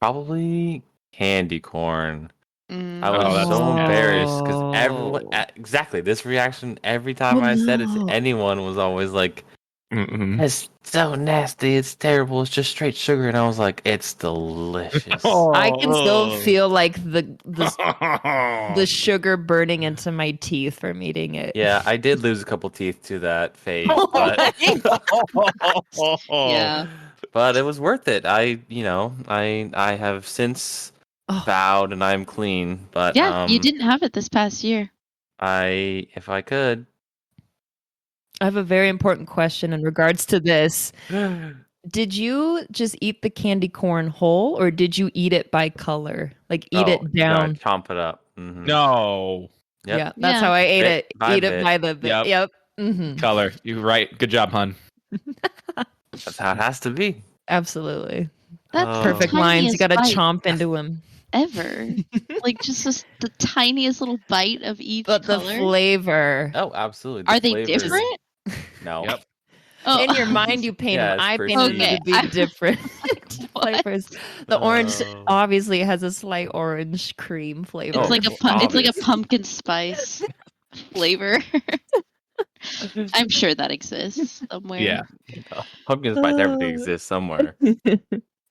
probably candy corn. I was that's so nasty. embarrassed because everyone Oh. exactly this reaction every time I said it to no. anyone was always like, Mm-mm. "It's so nasty. It's terrible. It's just straight sugar." And I was like, "It's delicious." I can still Oh. feel like the sugar burning into my teeth from eating it. Yeah, I did lose a couple teeth to that phase, but Yeah. but it was worth it. I have since Oh. vowed and I'm clean, but Yeah, you didn't have it this past year. if I could. I have a very important question in regards to this. Did you just eat the candy corn whole, or did you eat it by color? Like eat it You gotta down? chomp it up. Mhm. No. Yep. Yeah, that's Yeah. how I ate Bit it. by Eat it bit. by the bit. Yep. Yep. Mhm. Color. You're right. Good job, hun. That's how it has to be. Absolutely. That's Oh. the Perfect lines. You tiniest got to bite chomp into them. ever. Like just the tiniest little bite of each But the color. flavor. Oh, absolutely. Are they flavors- different? No. Yep. Oh. In your mind, you paint Yeah, them. it's I painted them Okay, to be different flavors. The orange obviously has a slight orange cream flavor. It's Oh, like it's like a obvious. pumpkin spice flavor. I'm sure that exists somewhere. Yeah. Pumpkin spice definitely exists somewhere.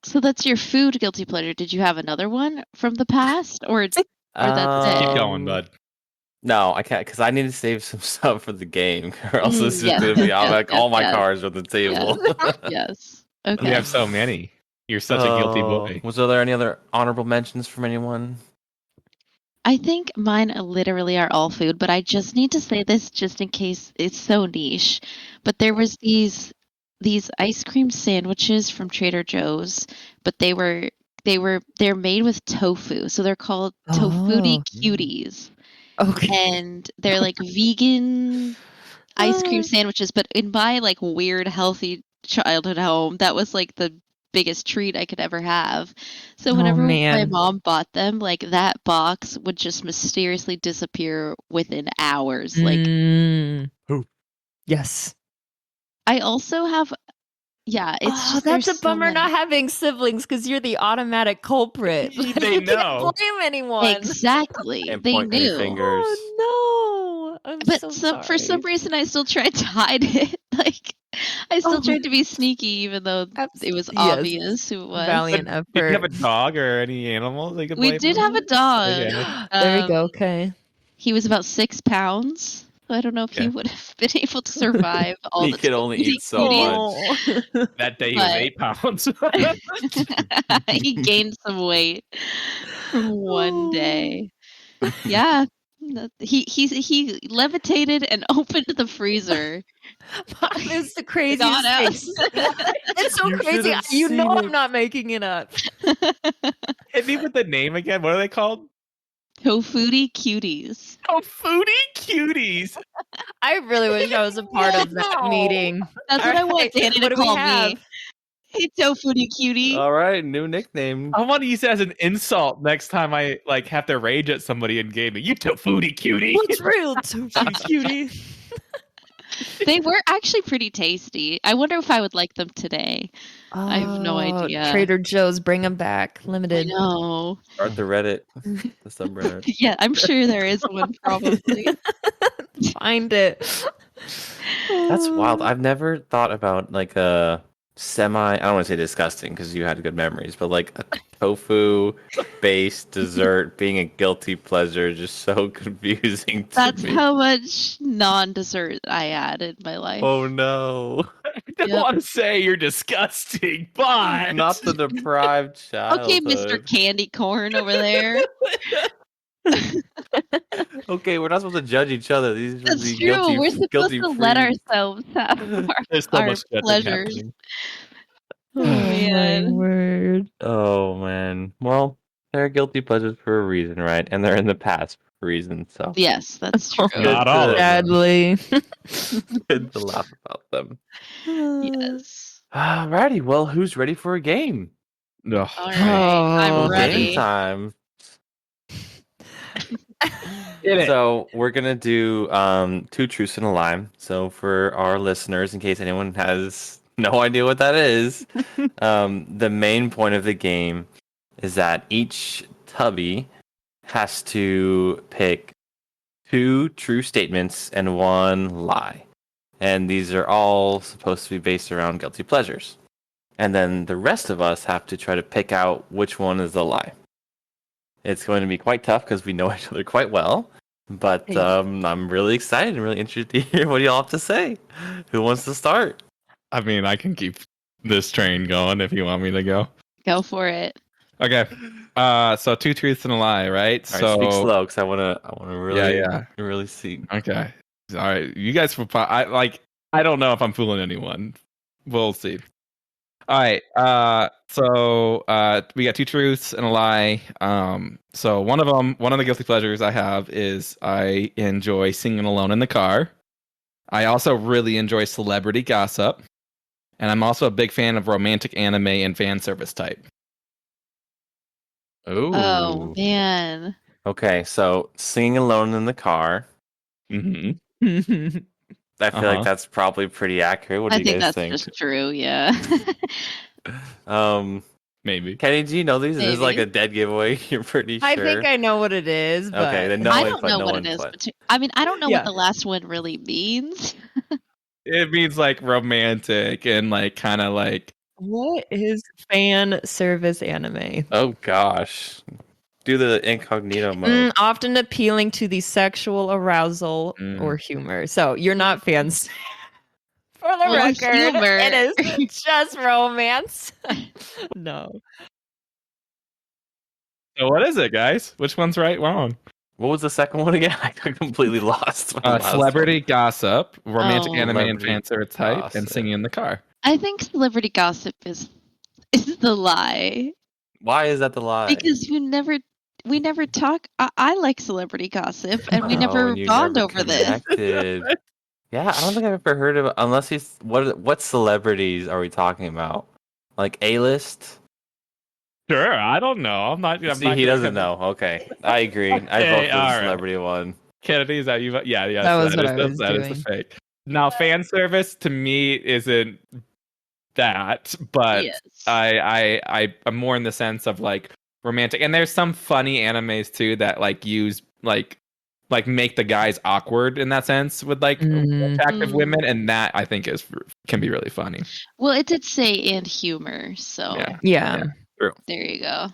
So that's your food guilty pleasure. Did you have another one from the past, or that's it? Keep going, bud. No, I can't because I need to save some stuff for the game, or else this is Yes, gonna be yes, like yes, all my yes. cards are on the table. Yes. You Okay. have so many. You're such a guilty boy. Was there any other honorable mentions from anyone? I think mine literally are all food, but I just need to say this just in case it's so niche. But there was these ice cream sandwiches from Trader Joe's, but they're made with tofu. So they're called Tofutti Cuties. Okay. And they're like vegan ice cream sandwiches, but in my like weird healthy childhood home, that was like the biggest treat I could ever have. So whenever my man. mom bought them, like that box would just mysteriously disappear within hours. Like Yes. I also have it's just that's a there's so bummer many. not having siblings because you're the automatic culprit. They You know. can't blame anyone. Exactly. And They point any knew. fingers. Oh no. I'm But so for some sorry. reason I still tried to hide it. Like I still tried to be sneaky even though it was obvious who it was. Valiant Did you have a effort. dog or any animals they could We play did with? have a dog. Okay. There you go. Okay. He was about 6 pounds. So I don't know if he Yeah. would have been able to survive all He the could only eat so cuties. much. That day he was But- 8 pounds. He gained some weight from one day. Yeah. He levitated and opened the freezer. It's the Got craziest out. thing. It's so You crazy. should've You know seen I'm it. not making it up. Hit me with the name again. What are they called? Tofutti cuties. Oh, foodie cuties. I really wish I was a part of that Wow. meeting. That's what I want Alright, Danny what to do we call me. have? Hey, Tofutti cutie. All right, new nickname. I want to use it as an insult next time I like have to rage at somebody in gaming. You foodie cutie. What's real, cutie? They were actually pretty tasty. I wonder if I would like them today. I have no idea. Trader Joe's, bring them back. I Limited. know. Start the Reddit, the subreddit. Yeah, I'm sure there is one probably. Find it. That's wild. I've never thought about like a I don't want to say disgusting because you had good memories, but like a tofu-based dessert being a guilty pleasure is just so confusing to That's me. how much non-dessert I had in my life. Oh no. I don't Yep. want to say you're disgusting, but Not the deprived child. Okay, Mr. Candy Corn over there. Okay, we're not supposed to judge each other. These are That's the true. We're supposed guilty to let free. ourselves have there's so our much judging pleasures. happening. Oh Man. my word. Oh man. Well, they're guilty pleasures for a reason, right? And they're in the past for a reason, so Yes, that's true. Not all of them. Sadly. good to laugh about them. Yes. Alrighty, well, who's ready for a game? Ugh. All right. I'm Oh, ready. Game time. Get it. So we're gonna do 2 truths and a lie. So for our listeners, in case anyone has no idea what that is, the main point of the game is that each Tubbie has to pick 2 true statements and 1 lie. And these are all supposed to be based around guilty pleasures. And then the rest of us have to try to pick out which one is the lie. It's going to be quite tough because we know each other quite well. But I'm really excited and really interested to hear what y'all have to say. Who wants to start? I mean, I can keep this train going if you want me to go. Go for it. Okay. So 2 truths and a lie, right? All right, So speak slow because I wanna really Yeah. really see. Okay. All right. You guys I don't know if I'm fooling anyone. We'll see. All right. So we got 2 truths and a lie. So one of the guilty pleasures I have is I enjoy singing alone in the car. I also really enjoy celebrity gossip. And I'm also a big fan of romantic anime and fan service type. Ooh. Oh man. Okay, so singing alone in the car. Mm-hmm. I feel like that's probably pretty accurate. What do I you think guys that's think? just true. Yeah. Maybe. Kenny, do you know these? This is like Maybe. a dead giveaway. You're pretty sure. I think I know what it is, but Okay, then no I input. don't know No what it is. input. But I mean, I don't know Yeah. what the last one really means. It means like romantic and like kind of like. what is fan service anime? Oh gosh, do the incognito mode. Often appealing to the sexual arousal or humor. So you're not fans. For the Well, record, humor. it is just romance. No. So what is it, guys? Which one's right, wrong? What was the second one again? I got completely lost. on the last Celebrity gossip, romantic Oh. anime and Celebrity fan service type, and gossip. singing in the car. I think celebrity gossip is the lie one. Why is that the lie? because we never talk. I like celebrity gossip, and we never and you bond never over this. connected. Yeah, I don't think I've ever heard of it unless he's what celebrities are we talking about? Like A-list? Sure, I don't know. I'm not. See, he doesn't know. Okay, I agree. I vote for Okay, the all right. celebrity one. Kennedy, is that you? Yeah. That was what I was that is the doing. fake. Now, fan service to me isn't that, but Yes. I'm more in the sense of like romantic, and there's some funny animes too that like use like make the guys awkward in that sense with like attractive women, and that I think can be really funny. Well, it did say and humor, so Yeah. there you go.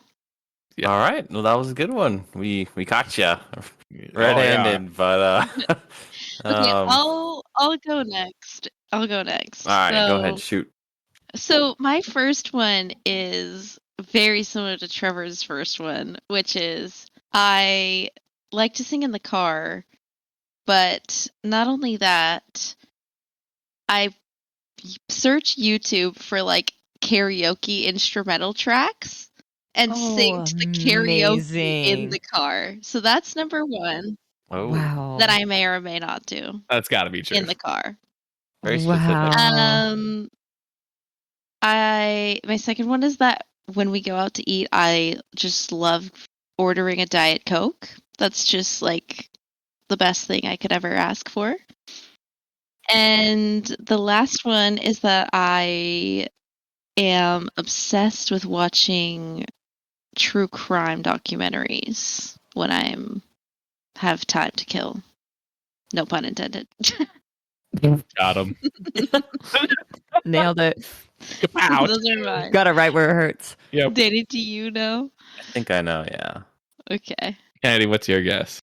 Yeah. All right, well that was a good one. We caught you red-handed, Oh, but Okay, I'll go next. All right, go ahead, shoot. So my first one is very similar to Trevor's first one, which is I like to sing in the car, but not only that, I search YouTube for like karaoke instrumental tracks and sing to the karaoke in the car. So that's number one Oh, Wow. that I may or may not do That's got to be true. in the car. very specific. Wow. My second one is that when we go out to eat, I just love ordering a Diet Coke. That's just like the best thing I could ever ask for. And the last one is that I am obsessed with watching true crime documentaries when I'm have time to kill. No pun intended. Got him. Nailed it. Out. Those are mine. Got it right where it hurts. Yep. Danny, do you know? I think I know. Yeah. Okay. Kennedy, what's your guess?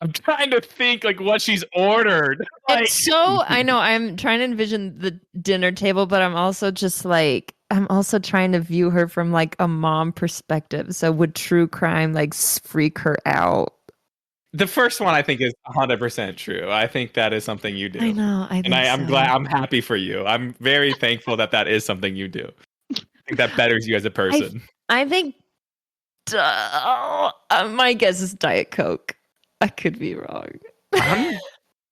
I'm trying to think like what she's ordered. Like, It's so I know I'm trying to envision the dinner table, but I'm also trying to view her from like a mom perspective. So would true crime like freak her out? the first one I think is 100% true. I think that is something you do. I know. I think I'm so. glad. I'm happy for you. I'm very thankful that is something you do. I think that betters you as a person. I think my guess is Diet Coke. I could be wrong.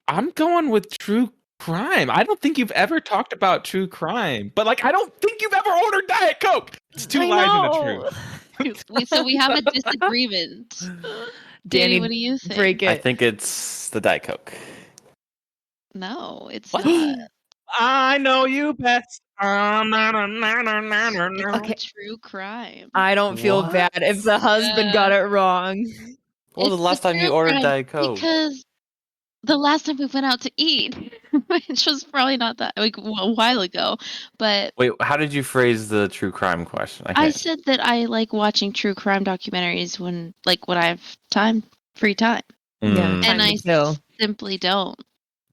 I'm going with true crime. I don't think you've ever talked about true crime, but like I don't think you've ever ordered Diet Coke. It's two lies and the truth. So we have a disagreement. Danny, what do you think? Break it. I think it's the Diet Coke. No, it's What? not. I know you best. Okay. True crime. I don't feel What? bad if the husband got it wrong. What was the It's last time you true ordered crime Diet Coke? Because the last time we went out to eat, which was probably not that like a while ago, but Wait, how did you phrase the true crime question? I said that I like watching true crime documentaries when I have free time, Yeah. and I kill. simply don't.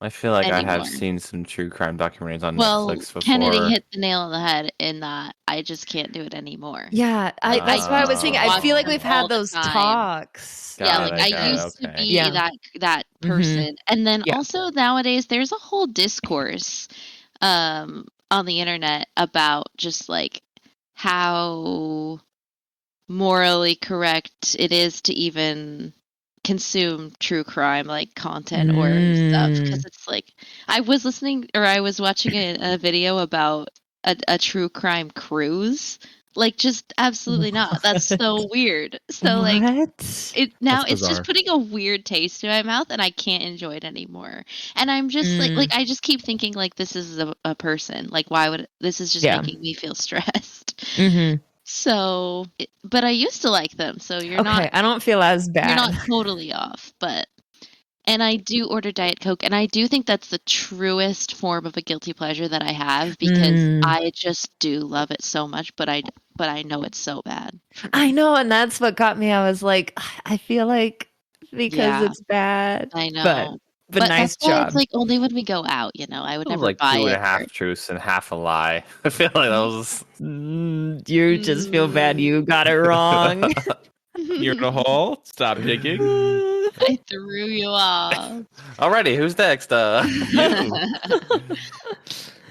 I feel like I have anymore. seen some true crime documentaries on Well, Netflix before. Kennedy hit the nail on the head in that I just can't do it anymore. Yeah, that's why I was thinking. I feel like we've all had the those time. talks. Got it, I got it, used to okay. be Yeah. that person, and then Yeah. also nowadays there's a whole discourse on the internet about just like how morally correct it is to even consume true crime like content or stuff, because it's like I was watching a video about a true crime cruise Like, just absolutely not. That's so weird. So like What? it's just putting a weird taste in my mouth, and I can't enjoy it anymore. And I'm just like I just keep thinking like this is a person. Like, why would this is just making me feel stressed. Mm-hmm. So, but I used to like them. So you're Okay, not. I don't feel as bad. You're not totally off, but. And I do order Diet Coke, and I do think that's the truest form of a guilty pleasure that I have, because I just do love it so much, but I know it's so bad. I know, and that's what got me. I was like, I feel like because it's bad. I know. But nice job. It's like only when we go out, I would never like buy it. 2.5 truths and half a lie. I feel like that was. You just feel bad. You got it wrong. You're in a hole. Stop digging. I threw you off. Alrighty, who's next?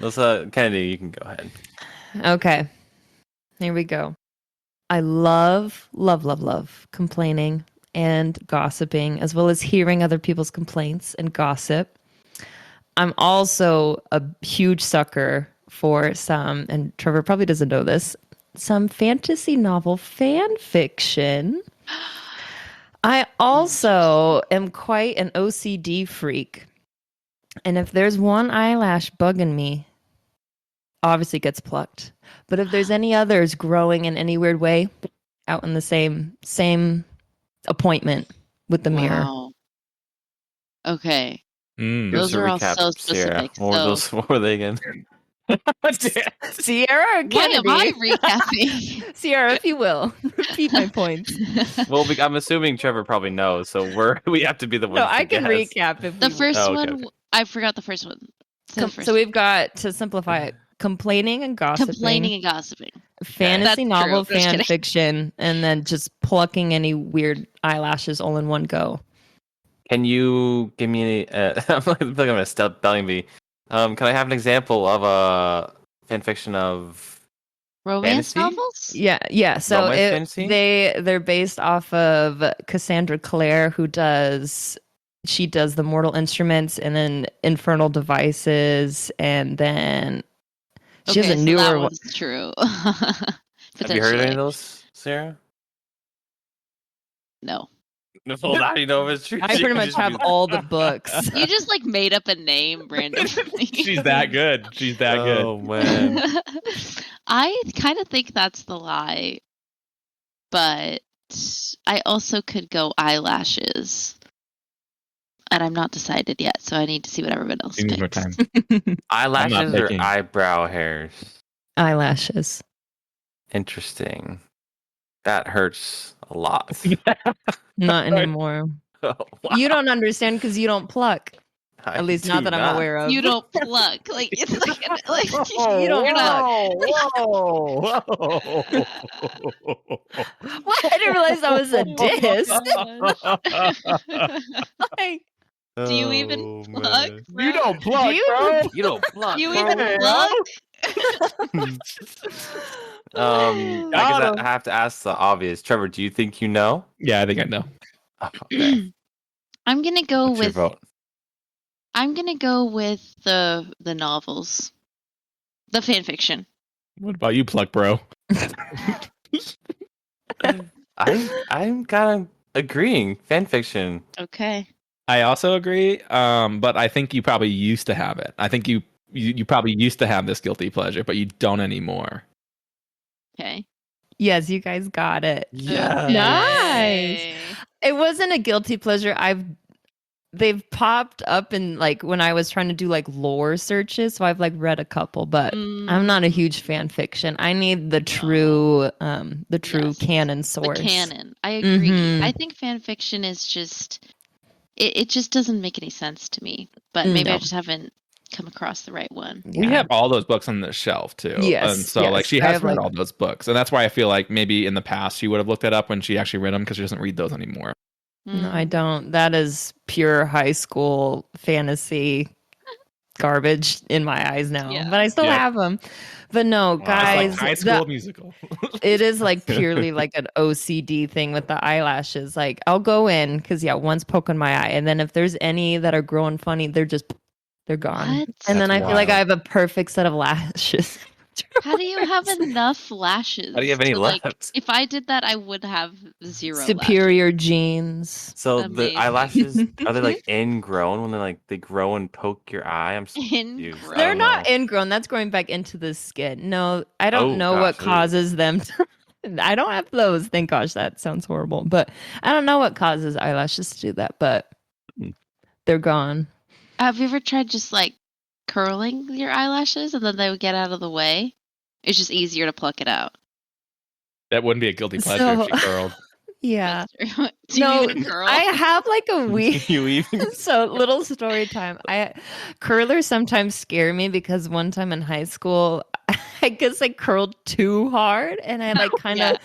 Let's, Kennedy, you can go ahead. Okay, here we go. I love complaining and gossiping, as well as hearing other people's complaints and gossip. I'm also a huge sucker for some, and Trevor probably doesn't know this, some fantasy novel fan fiction. I also am quite an OCD freak. And if there's one eyelash bugging me, obviously it gets plucked. But if there's any others growing in any weird way, out in the same appointment with the mirror. Okay. Those are all so specific. What were they again? Sierra, what am I recapping? Sierra, if you will, repeat my points. Well, I'm assuming Trevor probably knows, so we have to be the one. No, I can recap. If the first one, I forgot the first one. So we've got, to simplify it, complaining and gossiping, fantasy novel fan fiction, and then just plucking any weird eyelashes all in one go. Can you give me any? I'm like I'm gonna stop spelling bee. Can I have an example of a fan fiction of romance fantasy? novels? Yeah. So they're based off of Cassandra Clare, who does the Mortal Instruments and then Infernal Devices, and then she has a newer one. True. Have you heard any of those, Sarah? No. Well, now you know if it's true. I pretty much have all the books. You just like made up a name randomly. She's that good. Oh man. I kind of think that's the lie, but I also could go eyelashes. And I'm not decided yet, so I need to see what everyone else picks. More time. Eyelashes or eyebrow hairs? Eyelashes. Interesting. That hurts a lot. Not anymore. Oh, wow. You don't understand because you don't pluck. At least not that I'm aware of. You don't pluck. Like, it's like you don't pluck. Whoa. What? I didn't realize that was a diss. Like, do you even pluck? Bro? You don't pluck, bro. You don't pluck. You even pluck? I guess I have to ask the obvious. Trevor, do you think you know? Yeah, I think I know. Okay. I'm gonna go What's your vote? I'm gonna go with the novels, the fan fiction. What about you, pluck, bro? I'm kind of agreeing. Fan fiction. Okay. I also agree, but I think you probably used to have it. I think you probably used to have this guilty pleasure, but you don't anymore. Okay. yes, you guys got it. Yeah. Nice. It wasn't a guilty pleasure. They've popped up in like when I was trying to do like lore searches, so I've like read a couple, but I'm not a huge fan fiction. I need the true canon source. The canon. I agree. I think fan fiction is just it just doesn't make any sense to me. But maybe I just haven't come across the right one. We have all those books on the shelf too. Yes. And so like she has read all those books. And that's why I feel like maybe in the past she would have looked it up when she actually read them, because she doesn't read those anymore. No, I don't. That is pure high school fantasy garbage in my eyes now. Yeah. But I still have them. But no, guys, like high school musical. It is like purely like an OCD thing with the eyelashes. Like I'll go in because one's poking my eye, and then if there's any that are growing funny, they're gone. What? And then I That's feel like wild. I have a perfect set of lashes. How do you have enough lashes? How do you have any left? If I did that, I would have 0 Superior genes. So Amazing. the eyelashes, are they like ingrown when they grow and poke your eye? I'm so confused. Ingrown. I They're don't not know. ingrown. That's growing back into the skin. No, I don't Oh, know gosh, what ooh. causes them to. I don't have those. Thank gosh, that sounds horrible. But I don't know what causes eyelashes to do that, but they're gone. Have you ever tried just like curling your eyelashes and then they would get out of the way? It's just easier to pluck it out. That wouldn't be a guilty pleasure if she curled. Yeah. That's true. Do No, you even curl? I have like a weird. You even? So little story time. Curlers sometimes scare me because one time in high school, I guess I curled too hard and I like kind of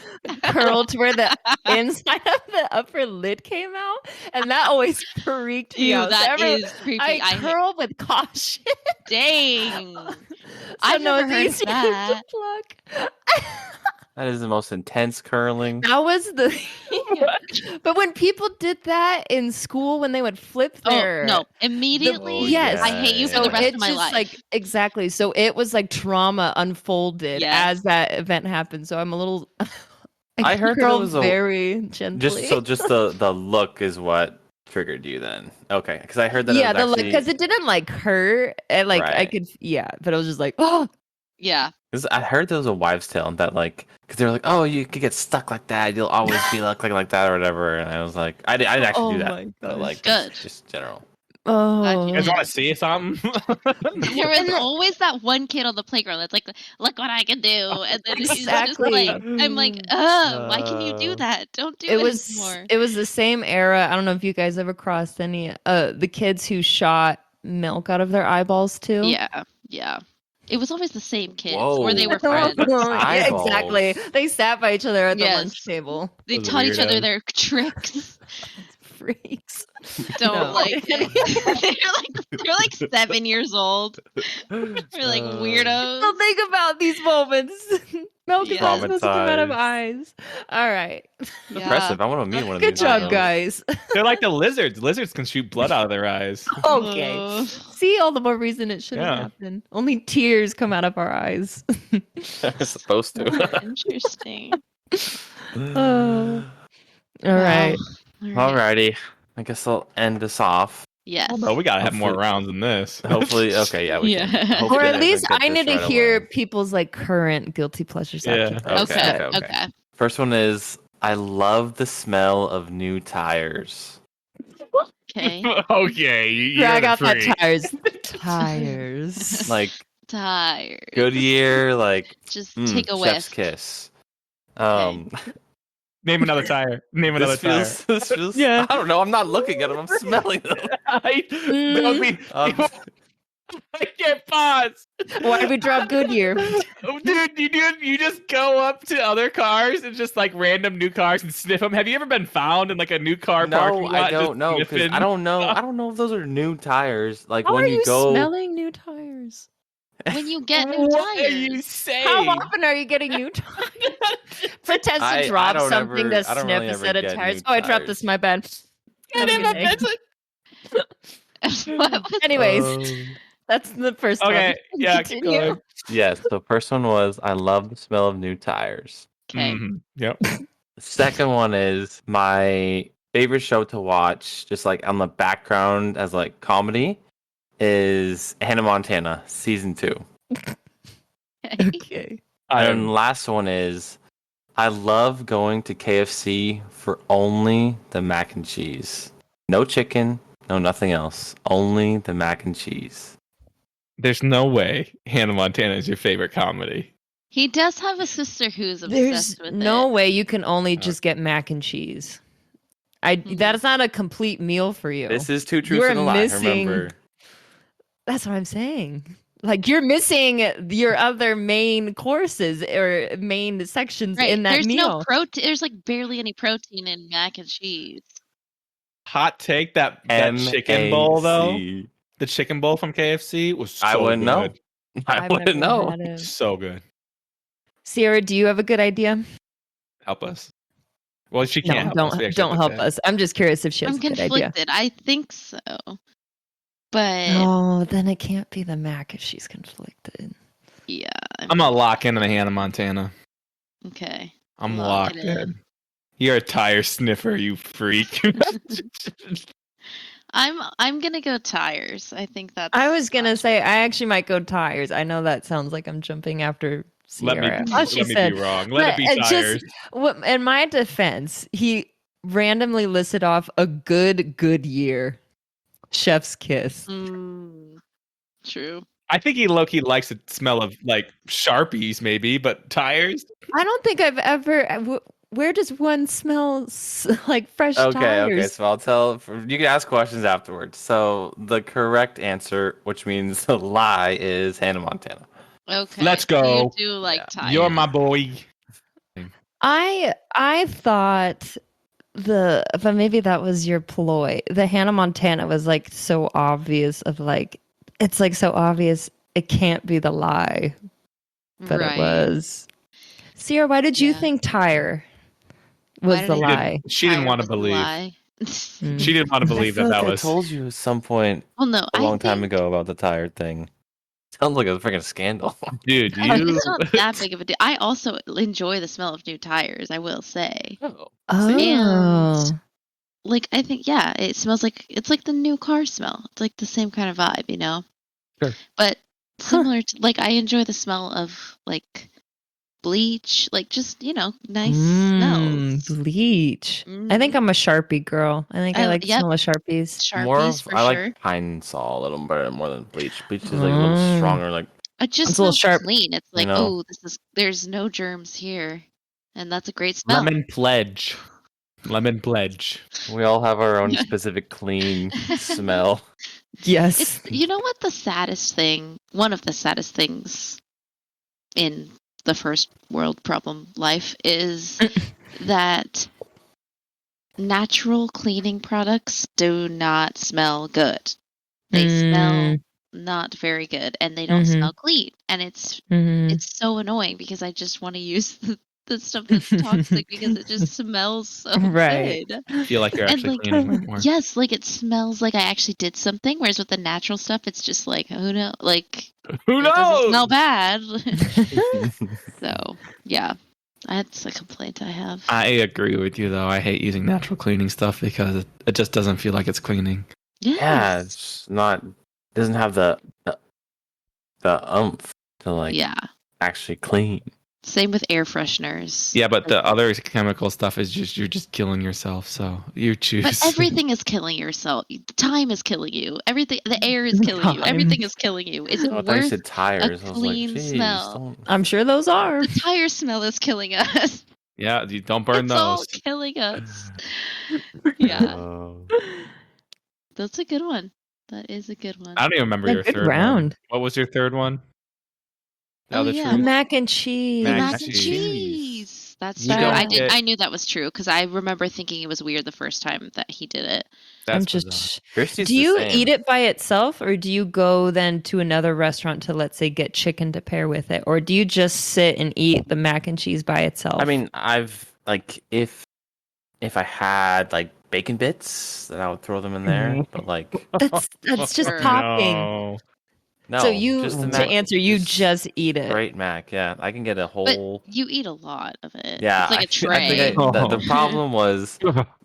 curled to where the inside of the upper lid came out, and that always freaked me Ew, out. that So is creepy. I curl with caution. Dang. So I've no, never heard it's of easier that. to pluck. That is the most intense curling. That was the. But when people did that in school, when they would flip their. Oh, no. Immediately, Oh, Yes. I hate you for So the rest it's of my just life. like exactly. So it was like trauma unfolded Yes. as that event happened. So I'm a little. I heard that it curl was very gently. just the look is what triggered you then. Okay, because I heard that. Yeah, it was actually, because it didn't like hurt. And like I Right. could, yeah, but it was just like, oh, Yeah. 'cause I heard there was a wives' tale that because they were like, oh, you could get stuck like that. You'll always be looking like that or whatever. And I was like, I didn't actually do that. my But gosh. like, Good. just general. Oh, You guys want to see something? There was always that one kid on the playground that's like, look what I can do. And then he's just Exactly. like, I'm like, why can you do that? Don't do it anymore. It was the same era. I don't know if you guys ever crossed any the kids who shot milk out of their eyeballs too. Yeah. It was always the same kids, Whoa. or they were friends. Yeah, Eyeballs. exactly. They sat by each other at the Yes. lunch table. They Those taught each other weirdos. their tricks. Freaks. Don't No. like it. They're like 7 years old. They're like weirdos. So think about these moments. Milk is Yeah. not supposed to come out of Traumatized. eyes. All right. Yeah. Impressive. I want to meet one of Good these. job, videos. guys. They're like the lizards. Lizards can shoot blood out of their eyes. Okay. Ugh. See, all the more reason it shouldn't Yeah. happen. Only tears come out of our eyes. They're supposed to. Interesting. Oh. All right. Wow. Alrighty. I guess I'll end this off. Yes. Oh, we gotta have more Hopefully- rounds than this. Hopefully, okay, yeah. We Yeah. Can, Or hopefully at I least get I this need to right hear away. people's like current guilty pleasures Yeah. after this. Okay. Okay. Okay. First one is I love the smell of new tires. Okay. Okay, you're Drag the out that freak. tires. Tires. Like Tired. Goodyear, like Just take a Chef's whiff. kiss. Name another tire. Name another This feels, Yeah. I don't know. I'm not looking at them. I'm smelling them. tire. Don't be. Um, I can't pause. Why did we drop Goodyear? Dude, you just go up to other cars and just like random new cars and sniff them. Have you ever been found in like a new car parking no, lot? I just don't know because sniffing? I don't know. I don't know if those are new tires. Like How when are you you go. smelling new tires? When you get new What are you tires. saying? How often are you getting new tires? Pretends I to drop don't something ever- to I don't sniff really a ever set of get tires. new Oh, I dropped tires. this. My bad. Have a good day. It's like- What was Anyways, that's the first okay, one. yeah, keep Continue. going. yes. The first one was I love the smell of new tires. okay? Mhm, Yep. The second one is my favorite show to watch, just like on the background as like comedy, is Hannah Montana season 2. Okay. And last one is I love going to KFC for only the mac and cheese. No chicken, no nothing else. Only the mac and cheese. There's no way Hannah Montana is your favorite comedy. He does have a sister who's There's obsessed with no it. way you can only just get mac and cheese. That is not a complete meal for you. This is two You truths are and a lie. missing- Remember, That's what I'm saying. Like you're missing your other main courses or main sections Right. in that There's meal. no protein. There's like barely any protein in mac and cheese. Hot take that chicken bowl though. MAC. The chicken bowl from KFC was so I wouldn't know. good. I I've wouldn't never know. had it. So good. Sierra, do you have a good idea? Help us. Well, she can't help No, us. We actually don't have help to say. us. I'm just curious if she has I'm a good idea. conflicted. I think so. But Oh, then it can't be the mac if she's conflicted. yeah. I'm gonna lock into the Hannah Montana. Okay. I'm Lock locked it in. in. You're a tire sniffer, you freak. I'm gonna go tires. I think that's. I was gonna say I actually might go tires. I know that sounds like I'm jumping after Sierra. Let me be wrong. Let it be tires. In my defense, he randomly listed off a good year. Chef's kiss. True. I think he low-key likes the smell of like Sharpies, maybe, but tires. I don't think I've ever. Where does one smell like fresh tires? Okay. So I'll tell. You can ask questions afterwards. So the correct answer, which means the lie, is Hannah Montana. Okay. Let's go. So you do like tires. You're my boy. I thought but maybe that was your ploy. The Hannah Montana was like so obvious of like it's like so obvious it can't be the lie, but it was. Sierra, why did you think tire was the lie? She didn't want to believe. She didn't want to believe that I was. I told you at some point a long time ago about the tire thing. Sounds like a freaking scandal. Dude, it's not that big of a deal. I also enjoy the smell of new tires, I will say. Oh. And like I think it smells like it's like the new car smell. It's like the same kind of vibe, you know? Sure. But similar to like I enjoy the smell of like bleach, like just, nice smells. Bleach. I think I'm a Sharpie girl. I think I like the smell of Sharpies. Sharpies for I sure. like Pine Sol a little better more than bleach. Bleach is like a little stronger, like it just it's a little smells sharp. clean. It's like, there's no germs here. And that's a great smell. Lemon pledge. We all have our own specific clean smell. Yes. You know what one of the saddest things in the first world problem life is that natural cleaning products do not smell good. They smell not very good and they don't smell clean. And it's so annoying because I just want to use the stuff that's toxic because it just smells so good. I feel like you're actually cleaning way more. Yes, like it smells like I actually did something. Whereas with the natural stuff, it's just like, who knows? Like, who knows? It doesn't smell bad. So, yeah, that's a complaint I have. I agree with you, though. I hate using natural cleaning stuff because it just doesn't feel like it's cleaning. Yes. Yeah, it's not. Doesn't have the oomph to like actually clean. Same with air fresheners. Yeah, but the other chemical stuff is just you're just killing yourself. So you choose. But everything is killing yourself. Time is killing you. Everything, the air is killing you. Everything is killing you. Is it worth tires? a clean smell? I'm sure those are. The tire smell is killing us. Yeah, you don't burn it's those. All killing us. Yeah, that's a good one. That is a good one. I don't even remember your third round. What was your third one? The mac and cheese. Mac and cheese. That's true. I knew that was true because I remember thinking it was weird the first time that he did it. Do you eat it by itself or do you go then to another restaurant to, let's say, get chicken to pair with it? Or do you just sit and eat the mac and cheese by itself? I mean, I've like if I had like bacon bits, then I would throw them in there. But like that's just topping. No, so you to answer, you just eat it. Straight mac, yeah. I can get a whole. But you eat a lot of it. Yeah, it's like a tray. The problem was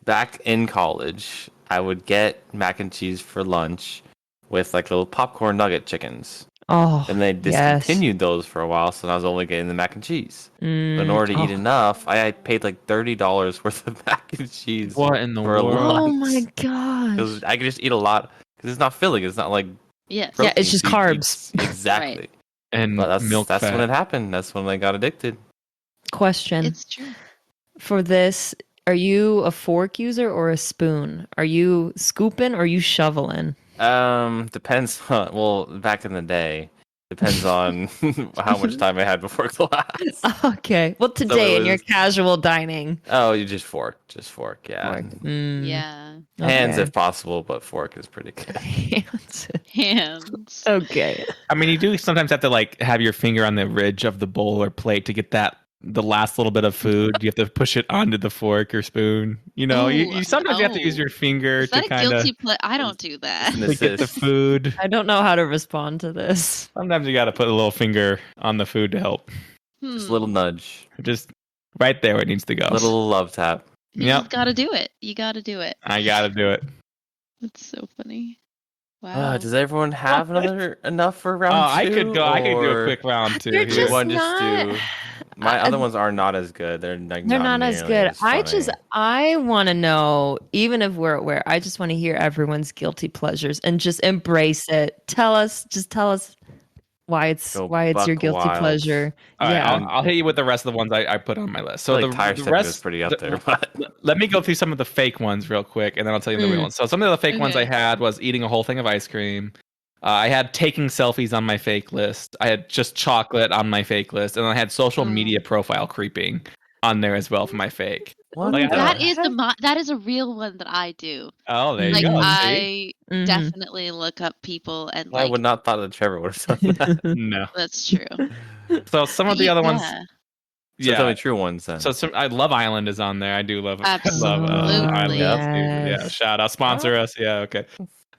back in college, I would get mac and cheese for lunch with like little popcorn nugget chickens. Oh, and they discontinued those for a while, so I was only getting the mac and cheese. But in order to eat enough, I paid like $30 worth of mac and cheese. What in the world? Oh my gosh! Because I could just eat a lot because it's not filling. It's not like yes, yeah, it's just carbs. Exactly. Right. And milk. That's when it happened. That's when I got addicted. Question. It's true. For this, are you a fork user or a spoon? Are you scooping or are you shoveling? Depends on, well, back in the day, depends on how much time I had before class. Okay. Well, today in your casual dining. Oh, you just fork, yeah. Fork. Yeah. Hands if possible, but fork is pretty good. Hands. Okay. I mean, you do sometimes have to like have your finger on the ridge of the bowl or plate to get that the last little bit of food. You have to push it onto the fork or spoon. You know, you sometimes you have to use your finger Is to that a kind of guilty I don't do that. An to get the assist. food. I don't know how to respond to this. Sometimes you got to put a little finger on the food to help. Just a little nudge. Just right there where it needs to go. Little love tap. You Yep. just gotta do it. You gotta do it. I got to do it. That's so funny. Wow. Does everyone have enough for round two? I could go. I could do a or quick round two. You're here. just one not- do. My other ones are not as good. They're like They're not as good. funny. I want to know, even if we're aware, I just want to hear everyone's guilty pleasures and just embrace it. Tell us why it's Go your buck guilty wild. pleasure. All right, yeah. I'll hit you with the rest of the ones I put on my list. So So tire the stepping rest is pretty up there, but let me go through some of the fake ones real quick, and then I'll tell you the real ones. So some of the fake ones I Okay. had was eating a whole thing of ice cream. I had taking selfies on my fake list. I had just chocolate on my fake list, and I had social media profile creeping on there as well for my fake. what Like, the That heck? that is a real one that I do. Oh, there Like you go. See? I Mhm. definitely look up people and I like would not thought that Trevor would have done that. No. that's true. So some of the other ones, Yeah. So tell yeah. me true ones then. So I Love Island is on there. I do love Absolutely. Island. Yep. Yeah, shout out, sponsor us. Yeah, okay.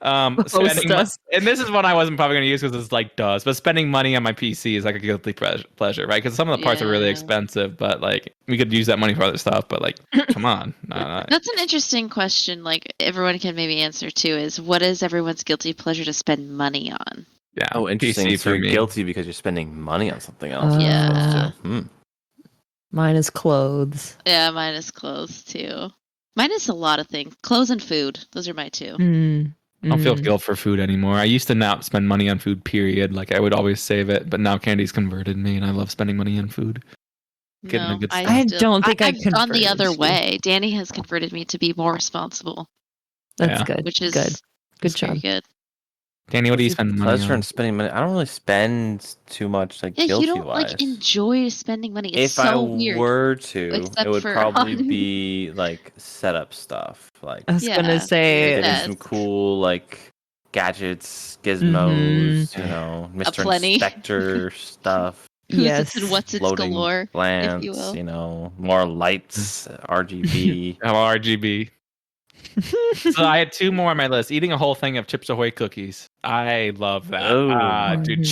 Host Spending us. and this is one I wasn't probably going to use because it's like does, but spending money on my PC is like a guilty pleasure, right? Because some of the parts are really Yeah. expensive, but like we could use that money for other stuff. But like, come on, That's an interesting question. Like everyone can maybe answer too. Is what is everyone's guilty pleasure to spend money on? yeah. Oh, interesting. PC So for you're me. guilty because you're spending money on something else. Yeah. As opposed to, Mine is clothes. Yeah, mine is clothes too. Mine is a lot of things. Clothes and food. Those are my two. I don't feel guilt for food anymore. I used to not spend money on food, period. Like I would always save it, but now Candy's converted me, and I love spending money on food. Getting the No, good I stuff. I don't think I've I've gone the other converted you. way. Danny has converted me to be more responsible, That's Yeah. good. which is good. Good it's very job. good. Danny, what do you Guilty spend money pleasure on? in spending money. I don't really spend too much like Yeah, guilty you don't wise. like enjoy spending money. It's If I so weird. were to, Except it would for probably on- be like setup stuff. Like I was gonna Yeah. say, getting Yes. some cool like gadgets, gizmos, you know, Mr. Aplenty. Inspector stuff, Who's yes. it's and what's its floating galore, plants, if you will. you know, more lights, RGB. Oh, RGB. So I had two more on my list. Eating a whole thing of Chips Ahoy cookies. I love that. Oh my Dude, gosh.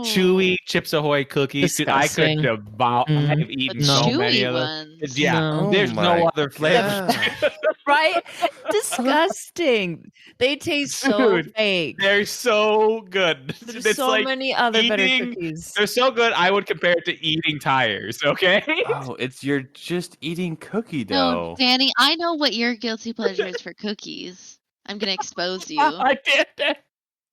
chewy Chips Ahoy cookies. Dude, I could Disgusting. devour. Mm. I've But eaten No. so many chewy of them. ones. Yeah, No. there's Oh no my other flavor. gosh. Right? Disgusting. They taste so Dude, fake. They're so good. There's It's so like many other better eating- cookies. They're so good. I would compare it to eating tires. Okay. Oh, you're just eating cookie No, dough. Danny, I know what your guilty pleasure is for cookies. I'm gonna expose you. I did.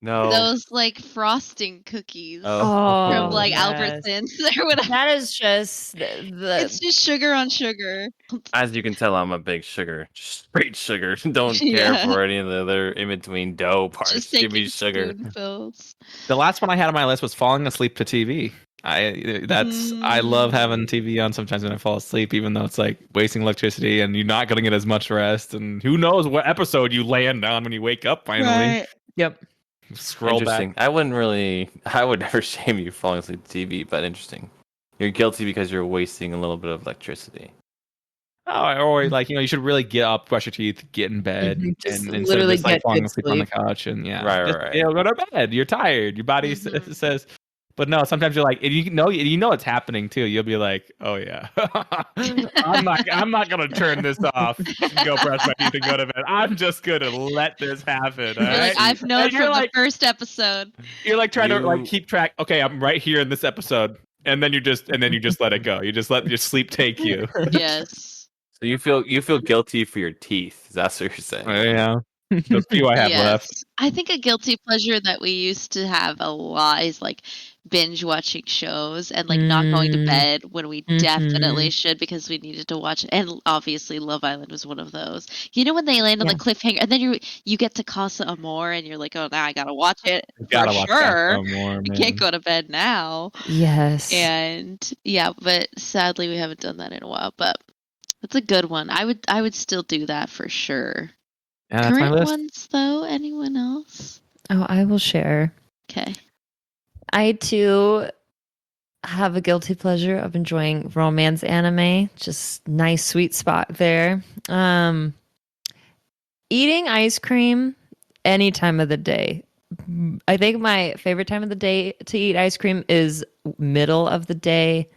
No. Those like frosting cookies Oh. from like yes. Albertsons or whatever. That is just the It's just sugar on sugar. As you can tell, I'm a big straight sugar. Don't care Yeah. for any of the other in between dough parts. Just Give me taking sugar. spoonfuls. The last one I had on my list was falling asleep to TV. I love having TV on sometimes when I fall asleep, even though it's like wasting electricity and you're not going to get as much rest. And who knows what episode you land on when you wake up finally. Yep. Scroll Interesting. back. I would never shame you falling asleep to TV, but interesting. You're guilty because you're wasting a little bit of electricity. Oh, or like, you should really get up, brush your teeth, get in bed, Mhm, just and instead of literally just like get falling good asleep on the sleep. couch and Right. go to bed. You're tired. Your body Mhm. says. But no, sometimes you're like, and you know it's happening too. You'll be like, oh yeah, I'm not gonna turn this off and go brush my teeth and go to bed. I'm just gonna let this happen. All You're right? like, I've known And you're from like- the first episode. You're like trying to like You- keep track. Okay, I'm right here in this episode, and then you just let it go. You just let your sleep take you. Yes. So you feel guilty for your teeth. That's what you're saying. Yeah, the few I have left. Yes. I think a guilty pleasure that we used to have a lot is like binge watching shows and like not going to Mm. bed when we Mhm. definitely should because we needed to watch it. And obviously Love Island was one of those. You know when they land on Yeah. the cliffhanger and then you get to Casa Amor and you're like, oh now I gotta watch it You gotta for watch sure. that more, I man. can't go to bed now. Yes. And yeah, but sadly we haven't done that in a while. But it's a good one. I would still do that for sure. Yeah, that's my Current list. ones though? Anyone else? Oh, I will share. Okay. I too have a guilty pleasure of enjoying romance anime. Just nice sweet spot there. Eating ice cream any time of the day. I think my favorite time of the day to eat ice cream is middle of the day.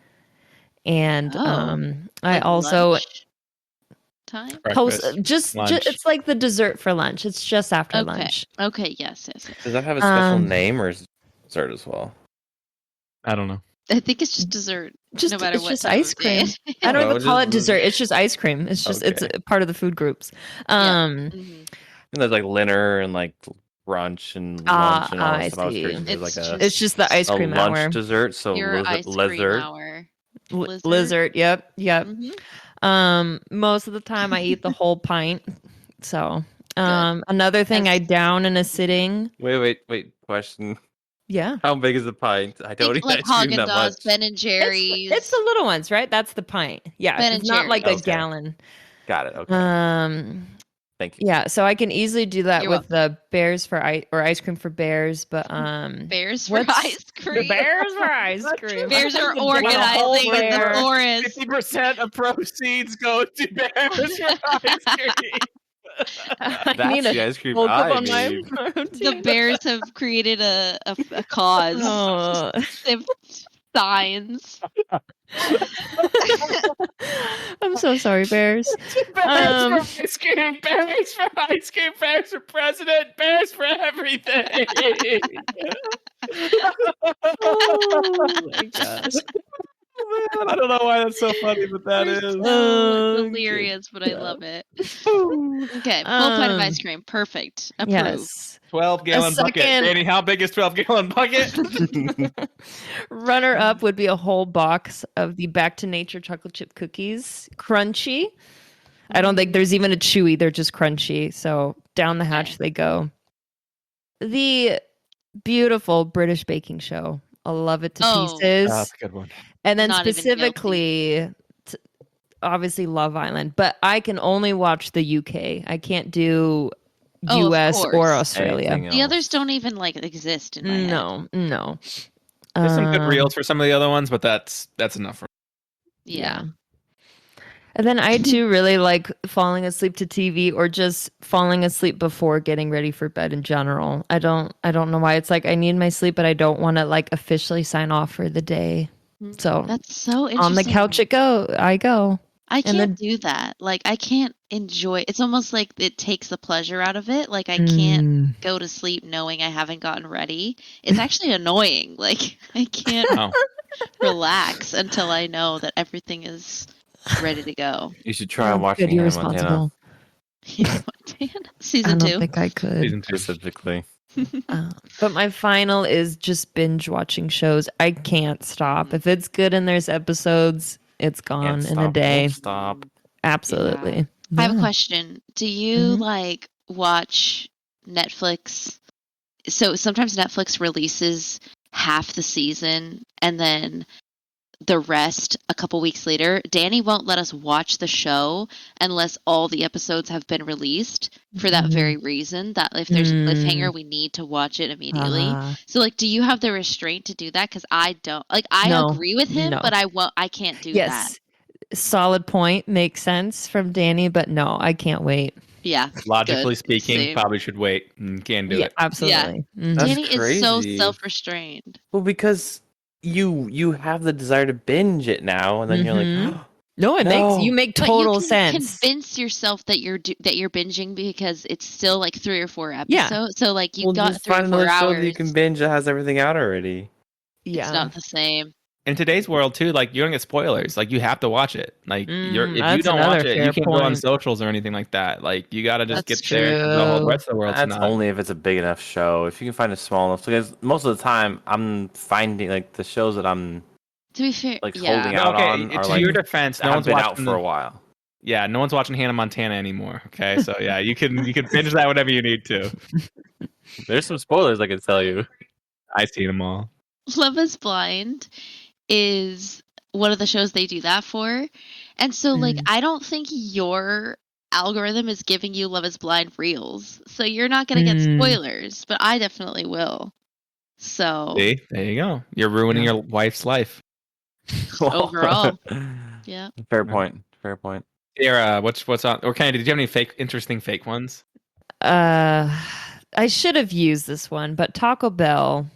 And I Like also lunch time. Breakfast, just lunch. it's like the dessert for lunch. It's just after Okay. lunch. Okay. Yes. Does that have a special Um, name or is it dessert as well? I don't know. I think it's just dessert. Just no matter it's what just time ice of day. cream. I don't Oh, even call just- it dessert. It's just ice cream. It's just it's Okay. a part of the food groups. Mhm. And there's like dinner and like brunch and lunch and all that I stuff. I was curious if see. there's like It's just the ice a cream lunch hour. dessert. So Your ice cream lizard. hour. Lizard. Yep. Mhm. Most of the time I eat the whole pint. So, Good. another thing I As- down in a sitting. Wait. Question. Yeah. How big is the pint? I don't Think eat like ice cream Haagen that Dazs, much. Ben and Jerry's. It's the little ones, right? That's the pint. Yeah. Ben It's and not like a Jerry's. Okay. gallon. Got it. Okay. Thank you. Yeah, so I can easily do that You're with the bears for ice cream for bears, but Bears for ice cream. bears for ice cream. Bears are The whole organizing in the bear. forest. 50% of proceeds go to bears for ice cream. I That's need the a ice cream full cup I on my need. The protein. bears have created a cause. Oh. They have signs. I'm so sorry, bears. Bears for ice cream. Bears for ice cream. Bears for president. Bears for everything. Oh my gosh. Man, I don't know why that's so funny, but that You're is. so Oh, delirious, but I God. love it. Okay, full pint of ice cream. Perfect. Approved. Yes. 12-gallon bucket. second- Danny, how big is 12-gallon bucket? Runner up would be a whole box of the Back to Nature chocolate chip cookies. Crunchy. I don't think there's even a chewy. They're just crunchy. So down the hatch they go. The beautiful British baking show. I love it to pieces. That's a good one. And then Not even specifically, obviously Love Island. But I can only watch the UK. I can't do Oh, of US or course. Australia. Anything The else. others don't even like exist in my head. No. There's some good reels for some of the other ones, but that's enough for me. Yeah. And then I too really like falling asleep to TV or just falling asleep before getting ready for bed in general. I don't know why. It's like I need my sleep, but I don't want to like officially sign off for the day. So That's so interesting. on the couch I go. I and can't do that. Like I can't enjoy. It's almost like it takes the pleasure out of it. Like I can't go to sleep knowing I haven't gotten ready. It's actually annoying. Like I can't relax until I know that everything is ready to go. You should try watching You're Hannah Montana Montana. Season I don't 2. think I could. Season 2. specifically. But my final is just binge watching shows. I can't stop. If it's good and there's episodes, it's gone Can't in a stop, day. won't stop. Absolutely. I have a Yeah. question. Do you Mhm. like watch Netflix? So sometimes Netflix releases half the season and then the rest a couple weeks later. Danny won't let us watch the show unless all the episodes have been released for that very reason, that if there's a cliffhanger, we need to watch it immediately. Ah. So like, do you have the restraint to do that? Because I don't. Like, I No. agree with him, No. but I can't do that. Yes. Solid point. Makes sense from Danny, but no, I can't wait. Yeah. Logically Good. speaking, Same. probably should wait. Can't do it. Absolutely. Mhm. That's Danny is so crazy. self-restrained. Well, because you have the desire to binge it now, and then you're like, No, it No. makes you make But total you can sense. convince yourself that you're binging because it's still like 3 or 4 Yeah. episodes. So like you've well, got just 3 or find 4 another show hours. that you can binge that has everything out already. Yeah. It's not the same. In today's world too, like you don't get spoilers. Like you have to watch it. Like if you that's don't another watch it, you fair can't go on point. socials or anything like that. Like you gotta just That's get there. 'Cause The whole true. rest of the world's That's not. only if it's a big enough show. If you can find a small enough, because most of the time I'm finding like the shows that I'm To be fair, like yeah. holding out Okay, on are to like your defense, that no have one's been out watching for a while. Yeah, no one's watching Hannah Montana anymore. Okay, so yeah, you can binge that whenever you need to. There's some spoilers I can tell you. I've seen them all. Love is Blind is one of the shows they do that for. And so like I don't think your algorithm is giving you Love is Blind reels. So you're not going to get spoilers, but I definitely will. So See, there you go. You're ruining your wife's life. overall. Yeah. Fair point. Fair point. Sarah, what's on? Or Kennedy, did you have any interesting fake ones? I should have used this one, but Taco Bell,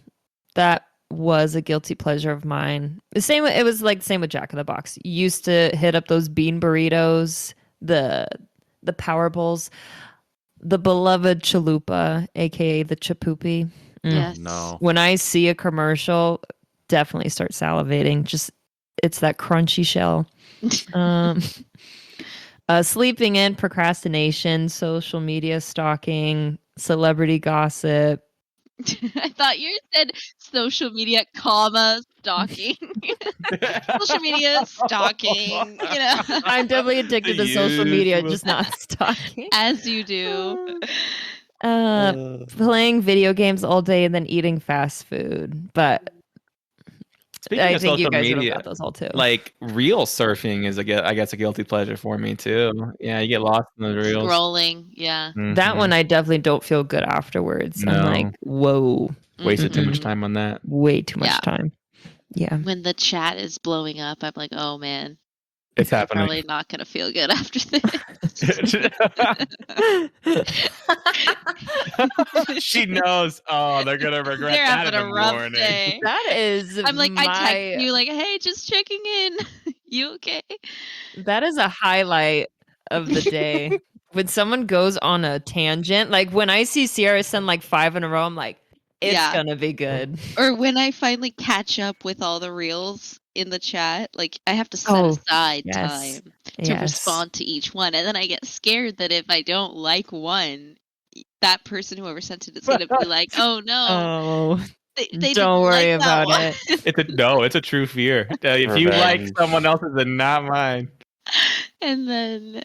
that was a guilty pleasure of mine. It was like the same with Jack in the Box. You used to hit up those bean burritos, the power bowls, the beloved chalupa, aka the chapoopy. Yes. No. When I see a commercial, definitely start salivating. Just it's that crunchy shell. Sleeping in, procrastination, social media stalking, celebrity gossip. I thought you said social media, stalking. Social media stalking, I'm definitely addicted to social media, just not stalking. As you do. Playing video games all day and then eating fast food. But Speaking I of think you social guys would media, have got those all too. like reel surfing is I guess a guilty pleasure for me too. Yeah, you get lost in those reels. Scrolling, yeah. That one I definitely don't feel good afterwards. No. I'm like, whoa. Wasted too much time on that. Way too much time. Yeah. When the chat is blowing up, I'm like, oh man. It's I'm happening. probably not gonna feel good after this. She knows. Oh, they're gonna regret They're that having in a the rough morning. day. That is I'm like, I text you like, hey, just checking in. You okay? That is a highlight of the day. When someone goes on a tangent, like when I see Sierra send like 5 in a row, I'm like, it's gonna be good. Or when I finally catch up with all the reels in the chat, like I have to set aside time to respond to each one. And then I get scared that if I don't like one, that person, whoever sent it, is going to be like, oh no. They don't worry about it. It's a true fear. If you like someone else's and not mine. And then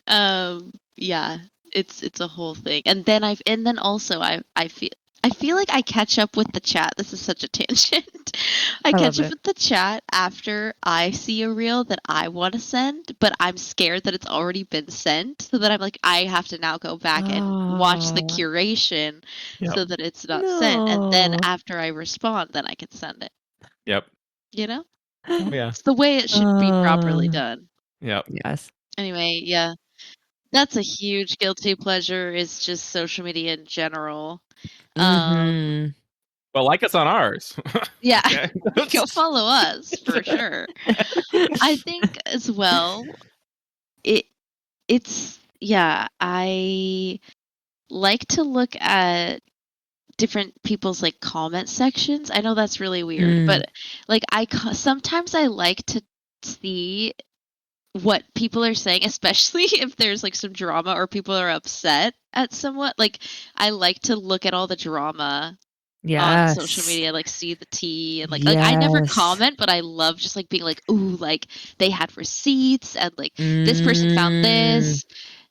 it's a whole thing. And then also I feel like I catch up with the chat. This is such a tangent. I catch up with the chat after I see a reel that I want to send, but I'm scared that it's already been sent. So that I'm like, I have to now go back and watch the curation so that it's not sent. And then after I respond, then I can send it. Yep. You know? Yeah. It's the way it should be properly done. Yep. Yes. Anyway, yeah. That's a huge guilty pleasure, is just social media in general. Well, like us on ours. Yeah. Go follow us for sure. I think as well, I like to look at different people's like comment sections. I know that's really weird, but like sometimes I like to see what people are saying, especially if there's like some drama or people are upset at somewhat. Like I like to look at all the drama on social media, like see the tea and like I never comment, but I love just like being like, ooh, like they had receipts and like this person found this,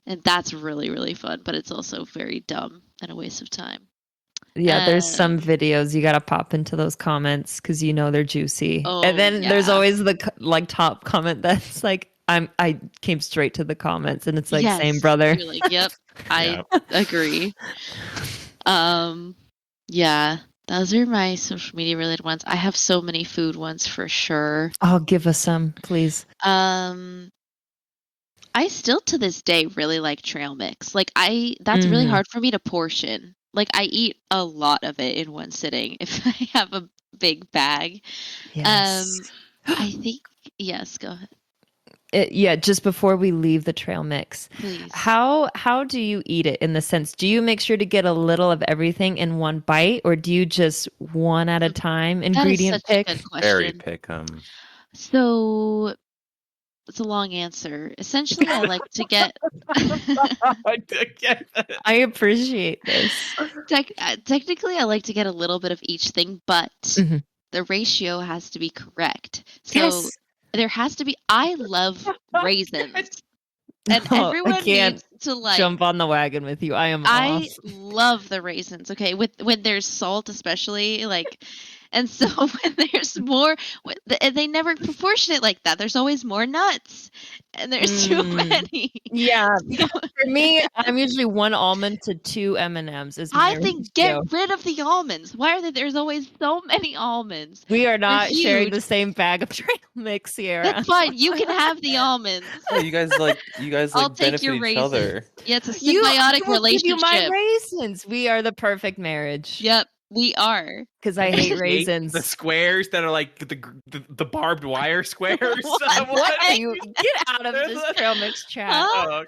and that's really, really fun, but it's also very dumb and a waste of time. Yeah, there's some videos you gotta pop into those comments because you know they're juicy, and then there's always the like top comment that's like, I came straight to the comments, and it's like, same brother. You're like, yep, I agree. Yeah, those are my social media related ones. I have so many food ones for sure. Oh, give us some, please. I still to this day really like trail mix. Like that's really hard for me to portion. Like I eat a lot of it in one sitting if I have a big bag. Yes. I think go ahead. Just before we leave the trail mix, please. How do you eat it, in the sense, do you make sure to get a little of everything in one bite, or do you just one at a time ingredient pick? A good question. Very pick 'em. So it's a long answer. Essentially, I like to get I appreciate this. Technically, I like to get a little bit of each thing, but the ratio has to be correct. So there has to be. I love raisins, and everyone needs to like jump on the wagon with you. I love the raisins. Okay, when there's salt, especially like, And so when there's more, and they never proportion it like that. There's always more nuts, and there's too many. Yeah, So, for me, I'm usually 1 almond to 2 M&Ms is my I think get rid of the almonds. Why are there? There's always so many almonds. We are not They're sharing huge. the same bag of trail mix, Sierra. That's fine. You can have the almonds. Oh, you guys I'll take benefit your each raisins. other. Yeah, it's a I symbiotic will give you my relationship. raisins. We are the perfect marriage. Yep, we are. Because I hate raisins. The squares that are like the barbed wire squares. What are you? Get out of this trail mix chat. Huh?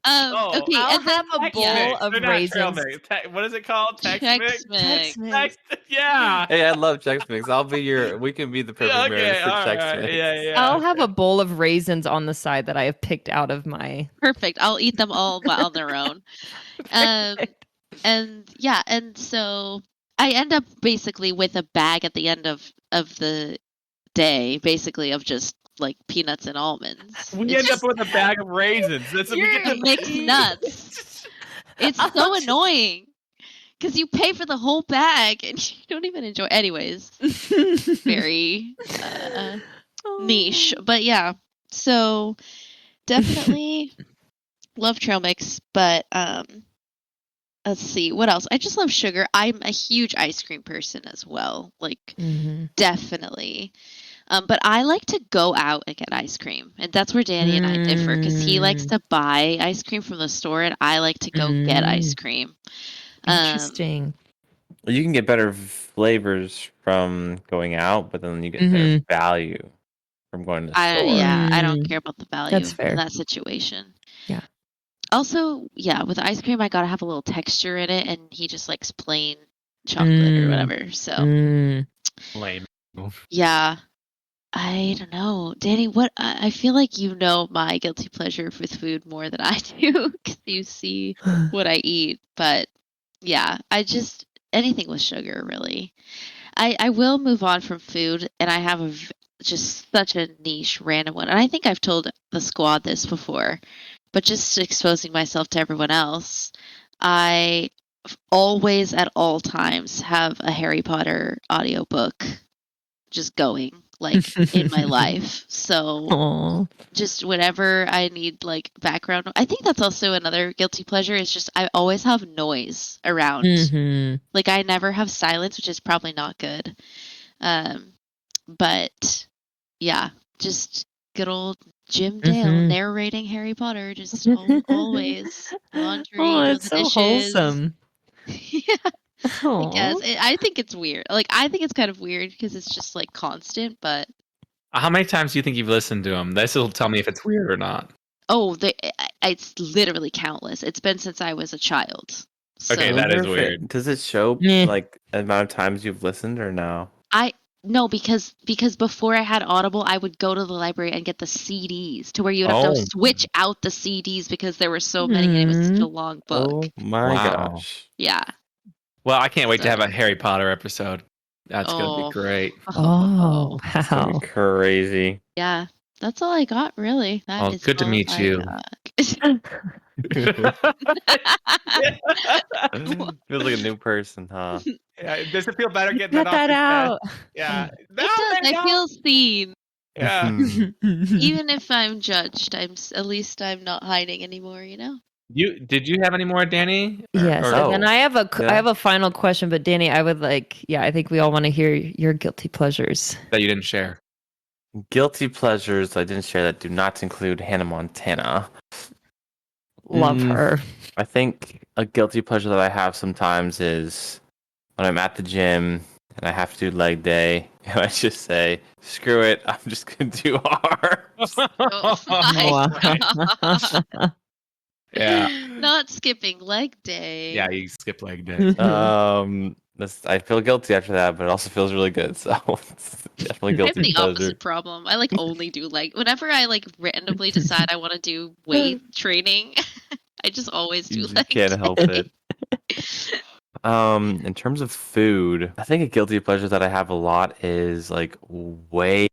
Oh, okay. Okay, I'll and then have a Tex bowl Mix. of They're not trail raisins. mix. What is it called? Tex Mix? Tex Mix. Tex-Mex. Yeah. Hey, I love Chex Mix. We can be the perfect marriage for all Chex right. Mix. Yeah. I'll have a bowl of raisins on the side that I have picked out of my. Perfect. I'll eat them all on their own. And yeah, and so I end up basically with a bag at the end of the day, basically of just like peanuts and almonds. We end up with a bag of raisins. We get to mixed nuts. It's so annoying because you pay for the whole bag and you don't even enjoy. Anyways, very niche, but yeah. So definitely love trail mix, but let's see what else. I just love sugar. I'm a huge ice cream person as well. Like definitely. But I like to go out and get ice cream. And that's where Danny and I differ because he likes to buy ice cream from the store and I like to go get ice cream. Interesting. Well, you can get better flavors from going out, but then you get better value from going to the store. Yeah, I don't care about the value That's fair. in that situation. Yeah. Also, yeah, with ice cream, I gotta have a little texture in it, and he just likes plain chocolate or whatever. So, lame. Yeah, I don't know, Danny. What I feel like you know my guilty pleasure with food more than I do because you see what I eat. But yeah, I just anything with sugar really. I will move on from food, and I have just such a niche random one, and I think I've told the squad this before. But just exposing myself to everyone else, I always at all times have a Harry Potter audiobook just going like in my life. So just whenever I need like background, I think that's also another guilty pleasure is just I always have noise around. Like I never have silence, which is probably not good. But yeah, just good old Jim Dale narrating Harry Potter, just always laundry, it's the so dishes. wholesome. Yeah, I guess. I think it's weird. Like I think it's kind of weird because it's just like constant. But how many times do you think you've listened to him? This will tell me if it's weird or not. Oh, it's literally countless. It's been since I was a child. So. Okay, that is weird. Does it show like the amount of times you've listened or no? No, because before I had Audible, I would go to the library and get the CDs to where you would have to switch out the CDs because there were so many and it was such a long book. Oh my gosh. Yeah. Well, I can't wait to have a Harry Potter episode. That's going to be great. Oh, It's gonna be crazy. Yeah. That's all I got, really. That is good to meet you. Feels like a new person, huh? Yeah, does it feel better getting Cut that out. Yeah. I feel seen. Yeah. Even if I'm judged, at least I'm not hiding anymore, you know? Did you have any more, Danny? Yes, and then I have a final question, but Danny, I would I think we all want to hear your guilty pleasures that you didn't share. Guilty pleasures I didn't share that do not include Hannah Montana. Love her. I think a guilty pleasure that I have sometimes is when I'm at the gym and I have to do leg day, and I just say, screw it, I'm just going to do arms. Yeah. Not skipping leg day. Yeah, you skip leg day. I feel guilty after that, but it also feels really good. So it's definitely guilty I have the pleasure. opposite problem. I only do whenever I randomly decide I want to do weight training, I just always do leg day. Can't help it. In terms of food, I think a guilty pleasure that I have a lot is like way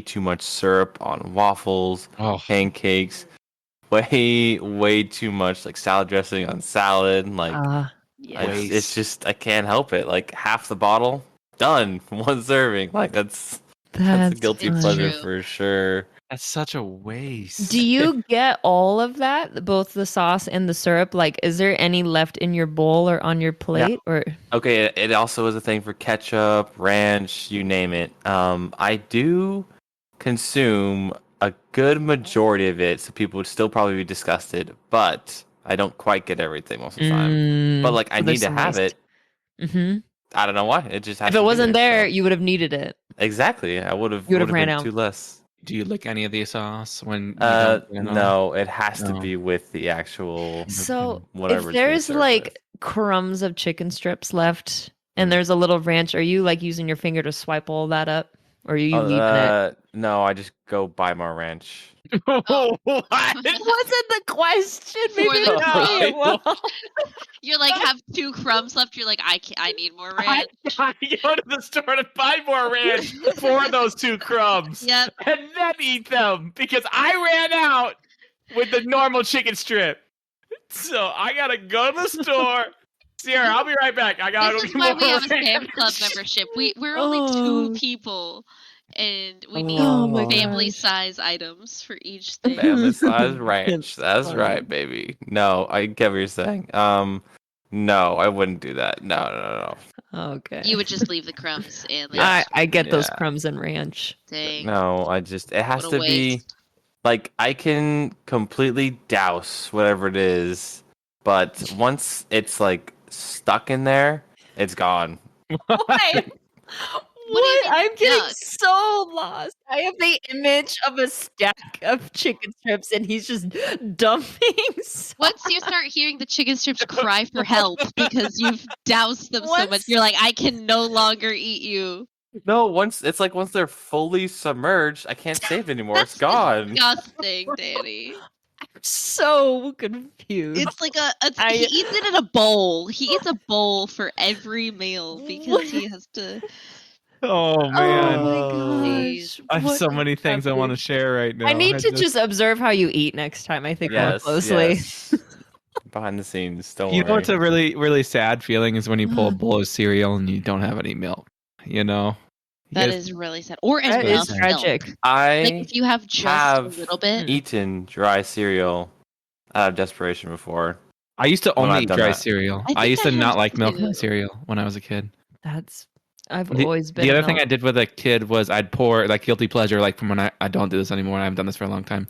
too much syrup on waffles, pancakes, way too much like salad dressing on salad. Like Yes. it's just I can't help it. Like half the bottle done. One serving. Like that's a guilty It's pleasure true. for sure. That's such a waste. Do you get all of that, both the sauce and the syrup? Like, is there any left in your bowl or on your plate? Or Okay, it also is a thing for ketchup, ranch, you name it. I do consume a good majority of it, so people would still probably be disgusted, but I don't quite get everything most of the time. But like, I so need there's to some have waste. it. Hmm. I don't know why. It just has If to it be wasn't there, so. you would have needed it. Exactly. I would have You would have ran been out. too less. Do you lick any of the sauce when you don't get it all? No, it has to No. be with the actual So whatever if it's being there's served like with. crumbs of chicken strips left and there's a little ranch, are you like using your finger to swipe all that up? Or are you leaving it? No, I just go buy more ranch. Oh. What? It wasn't the question. For Maybe the not say it crumb. well. You're like have 2 crumbs left. You're like I need more ranch. I go to the store to buy more ranch for those 2 crumbs. Yep. And then eat them because I ran out with the normal chicken strip. So I gotta go to the store. Sierra, I'll be right back. I gotta This go is get why more we have a ranch. Sam's Club membership. We're only Oh. 2 people, and we need Oh my family gosh. size items for each thing. Family size ranch. That's funny. right, baby. No, I get what you're saying. No, I wouldn't do that. No. Okay. You would just leave the crumbs and like, Yeah. I get those Yeah. crumbs and ranch. dang, No, it has what a to be waste. like I can completely douse whatever it is, but once it's like stuck in there, it's gone. What? What do you mean I'm getting stuck? so lost. I have the image of a stack of chicken strips and he's just dumping sauce. Once you start hearing the chicken strips cry for help because you've doused them so much, Once- you're like, I can no longer eat you. No, once they're fully submerged, I can't save it anymore. That's It's gone. disgusting, Danny. I'm so confused. It's like I- he eats it in a bowl. He eats a bowl for every meal because he has to. Oh Oh man. my Please. gosh. I have what so is many things I want to happening? share right now. I need to just observe how you eat next time, I think, more closely. Yes. Behind the scenes, don't You worry. know what's a really, really sad feeling is when you pull a bowl of cereal and you don't have any milk. You know? That Yes. is really sad. Or That enough is tragic. milk. I Like if you have just have a little bit. eaten dry cereal out of desperation before. I used to When only I've eat done dry that. cereal. I I think used I to not have like milk in my too. cereal when I was a kid. I've The- always been The a other thing milk- I did with a kid was I'd pour, like, guilty pleasure, like from when I don't do this anymore. I haven't done this for a long time.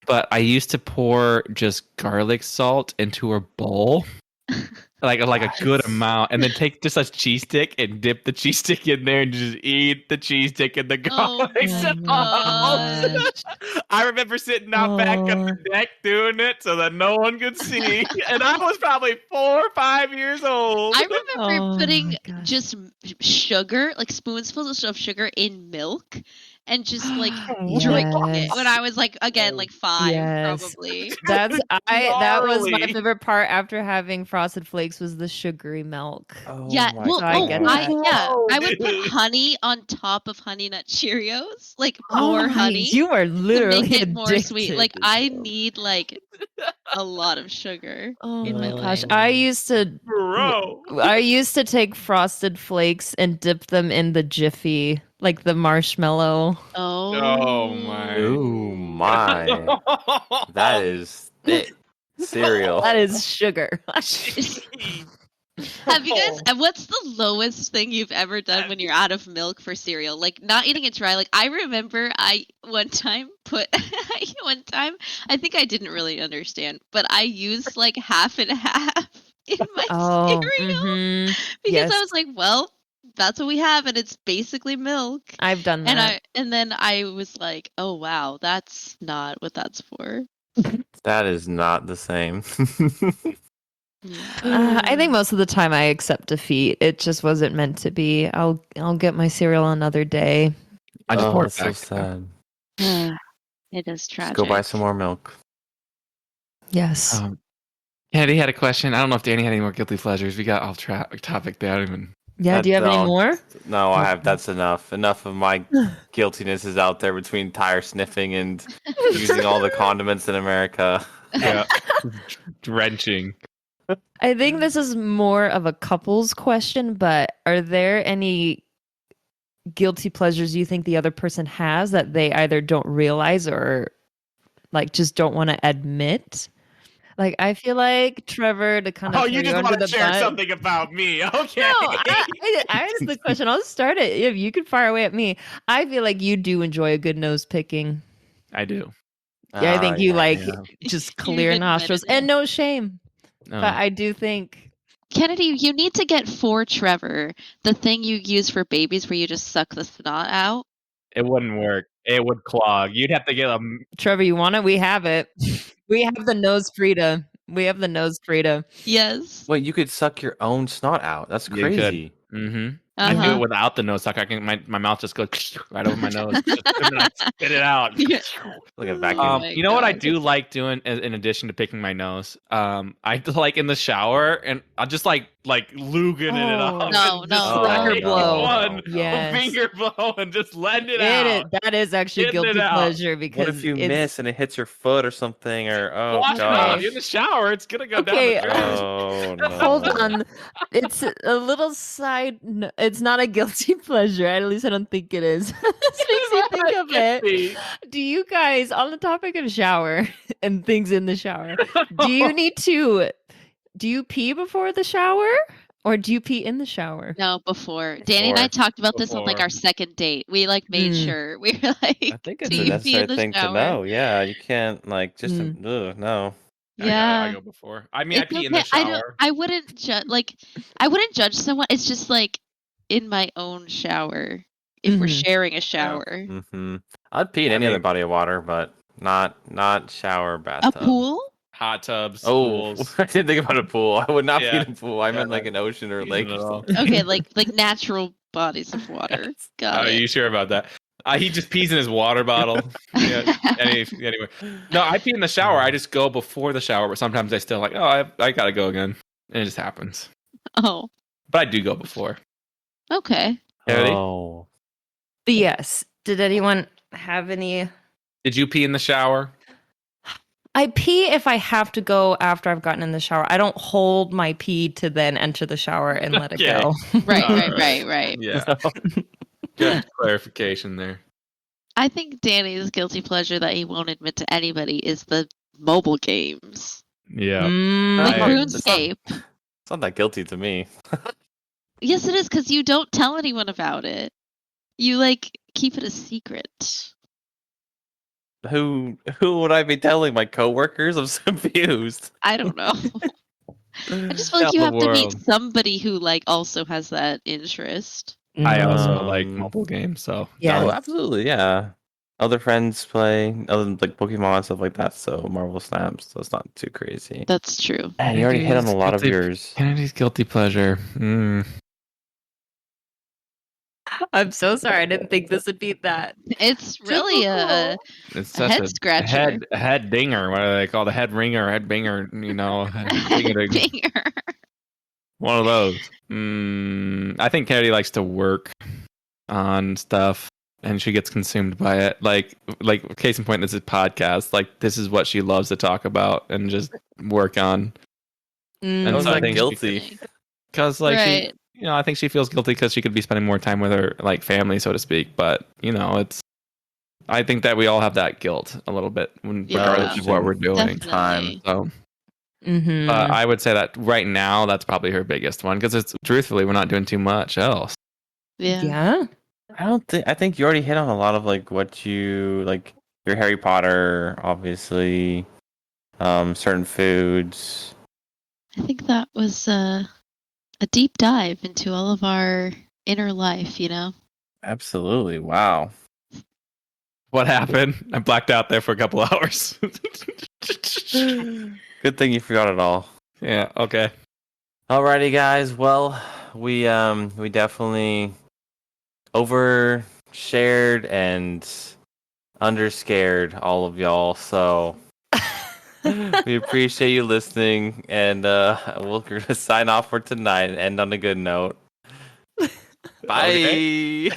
But I used to pour just garlic salt into a bowl. like a good amount, and then take just a cheese stick and dip the cheese stick in there and just eat the cheese stick and the Oh garlic my sauce. gosh. I remember sitting out back on the deck doing it so that no one could see, and I was probably 4 or 5 years old. I remember Oh putting my gosh. just sugar, like spoonfuls of sugar in milk and just like drinking it when I was like, again, like 5 Yes. probably. That was my Gnarly. favorite part after having Frosted Flakes was the sugary milk. Oh Yeah, my well, So I get that. I would put honey on top of Honey Nut Cheerios, like Oh more my- honey You are to literally make it more sweet. addicted. Like I need like a lot of sugar Oh in my my gosh. life. I used to Bro. take Frosted Flakes and dip them in the Jiffy, like the marshmallow. Oh my. Ooh my. That is thick cereal. That is sugar. Have you guys? And what's the lowest thing you've ever done when you're out of milk for cereal? Like not eating it dry. Like I remember, I one time I think I didn't really understand, but I used like half and half in my cereal mhm. because yes. I was like, well, that's what we have, and it's basically milk. I've done that. And then I was like, oh wow, that's not what that's for. That is not the same. I think most of the time I accept defeat. It just wasn't meant to be. I'll get my cereal another day. I just Oh, poured that's it so back. sad. It is tragic. Just go buy some more milk. Yes. Kennedy had a question. I don't know if Danny had any more guilty pleasures. We got off topic there. I don't even. Yeah. Do you have any more? No, I have. That's enough. Enough of my guiltiness is out there between tire sniffing and using all the condiments in America. Yeah. Drenching. I think this is more of a couples question, but are there any guilty pleasures you think the other person has that they either don't realize or like just don't want to admit? Like, I feel like Trevor, to kind of Oh, throw you just under want to the share bus. something about me. Okay. No, I asked the question. I'll start it. If you could fire away at me. I feel like you do enjoy a good nose picking. I do. Yeah, I think you like yeah. just You've clear admitted nostrils it. and no shame. No. But I do think Kennedy, you need to get for Trevor the thing you use for babies where you just suck the snot out. It wouldn't work. It would clog. You'd have to get a. Trevor, you want it? We have it. We have the nose Frida. We have the nose Frida. Yes. Wait, you could suck your own snot out. That's You could. crazy. Mm-hmm. I do it without the nose suck. I can my mouth just goes right over my nose. And then I spit it out. Yeah. Like a vacuum. You know what I God. do like doing in addition to picking my nose? I like in the shower and I'll just like luging it Oh. up. No, and no. just Finger like blow. One Yes. finger blow and just letting it out. That is actually Getting it guilty out. pleasure because What if you miss and it hits your foot or something? Or Wash it gosh. off. You're in the shower. It's gonna go Okay, down the drain. Oh no. Hold on. It's a little side. No, it's not a guilty pleasure. At least I don't think it is. This makes me think of it. Do you guys, on the topic of shower and things in the shower, do you pee before the shower or do you pee in the shower? No, before. Danny and I talked about this on like Before. our second date. We like made sure. We were like, I think it's do a you pee necessary in the thing shower? to know. Yeah, you can't like just Mm. no. Yeah. I go before. I mean, I It's pee in the okay. shower. I wouldn't judge. Like, I wouldn't judge someone. It's just like in my own shower. If we're Mhm. sharing a shower, Mm-hmm. I'd pee in any other body of water, but not shower, a bathtub. pool. Hot tubs, Oh, pools. I didn't think about a pool. I would not Yeah. pee in a pool. I Yeah, meant like no. an ocean or a Using lake it or all. something. Okay, like natural bodies of water. Got Are it. you sure about that? He just pees in his water bottle. Yeah. Anyway, no, I pee in the shower. I just go before the shower, but sometimes I still like, I gotta go again, and it just happens. Oh, But I do go before. okay. Kennedy? Oh, But yes. Did anyone have any? Did you pee in the shower? I pee if I have to go after I've gotten in the shower. I don't hold my pee to then enter the shower and let it Okay. go. Right. Yeah. Good clarification there. I think Danny's guilty pleasure that he won't admit to anybody is the mobile games. Yeah. Like I- RuneScape. it's not that guilty to me. Yes, it is because you don't tell anyone about it. You like keep it a secret. Who would I be telling? My coworkers? I'm so confused. I don't know. I just feel Tell like you the have to meet world. somebody who like also has that interest. I also Um, like mobile games, so Yeah. Oh, absolutely, yeah. Other friends play other than like Pokemon and stuff like that, so Marvel Snaps, so it's not too crazy. That's true. Man, you already hit on a lot of yours. Kennedy's guilty pleasure. I'm so sorry. I didn't think this would be that. It's really a It's A such head scratcher. head dinger. What do they call the head ringer, head binger? You know, finger. one of those. I think Kennedy likes to work on stuff, and she gets consumed by it. Like case in point, this is podcast. Like this is what she loves to talk about and just work on. And How's so I that think guilty? because like Right. she, I think she feels guilty because she could be spending more time with her like family, so to speak. But it's. I think that we all have that guilt a little bit regardless of what we're doing. Definitely. So Mm-hmm. I would say that right now that's probably her biggest one because it's truthfully we're not doing too much else. Yeah. Yeah. I think you already hit on a lot of like what you like your Harry Potter, obviously. Certain foods. I think that was a deep dive into all of our inner life, Absolutely. Wow. What happened? I blacked out there for a couple hours. Good thing you forgot it all. Yeah, okay. Alrighty, guys. Well, we definitely overshared and underscared all of y'all. So we appreciate you listening, and we're gonna sign off for tonight and end on a good note. Bye. Okay.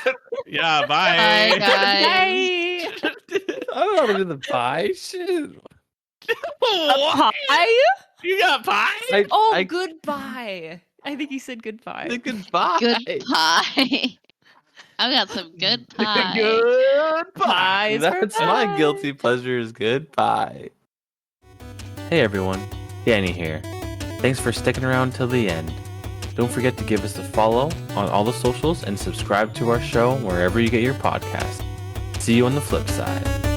Yeah, bye. Bye, guys. Bye. I don't know how to do the pie shit. What? Pie? You got pie? Goodbye. I think he said goodbye. Goodbye. Goodbye. I've got some good pie. Good pie. Pies for That's my pie. guilty pleasure is good pie. Hey everyone, Danny here. Thanks for sticking around till the end. Don't forget to give us a follow on all the socials and subscribe to our show wherever you get your podcast. See you on the flip side.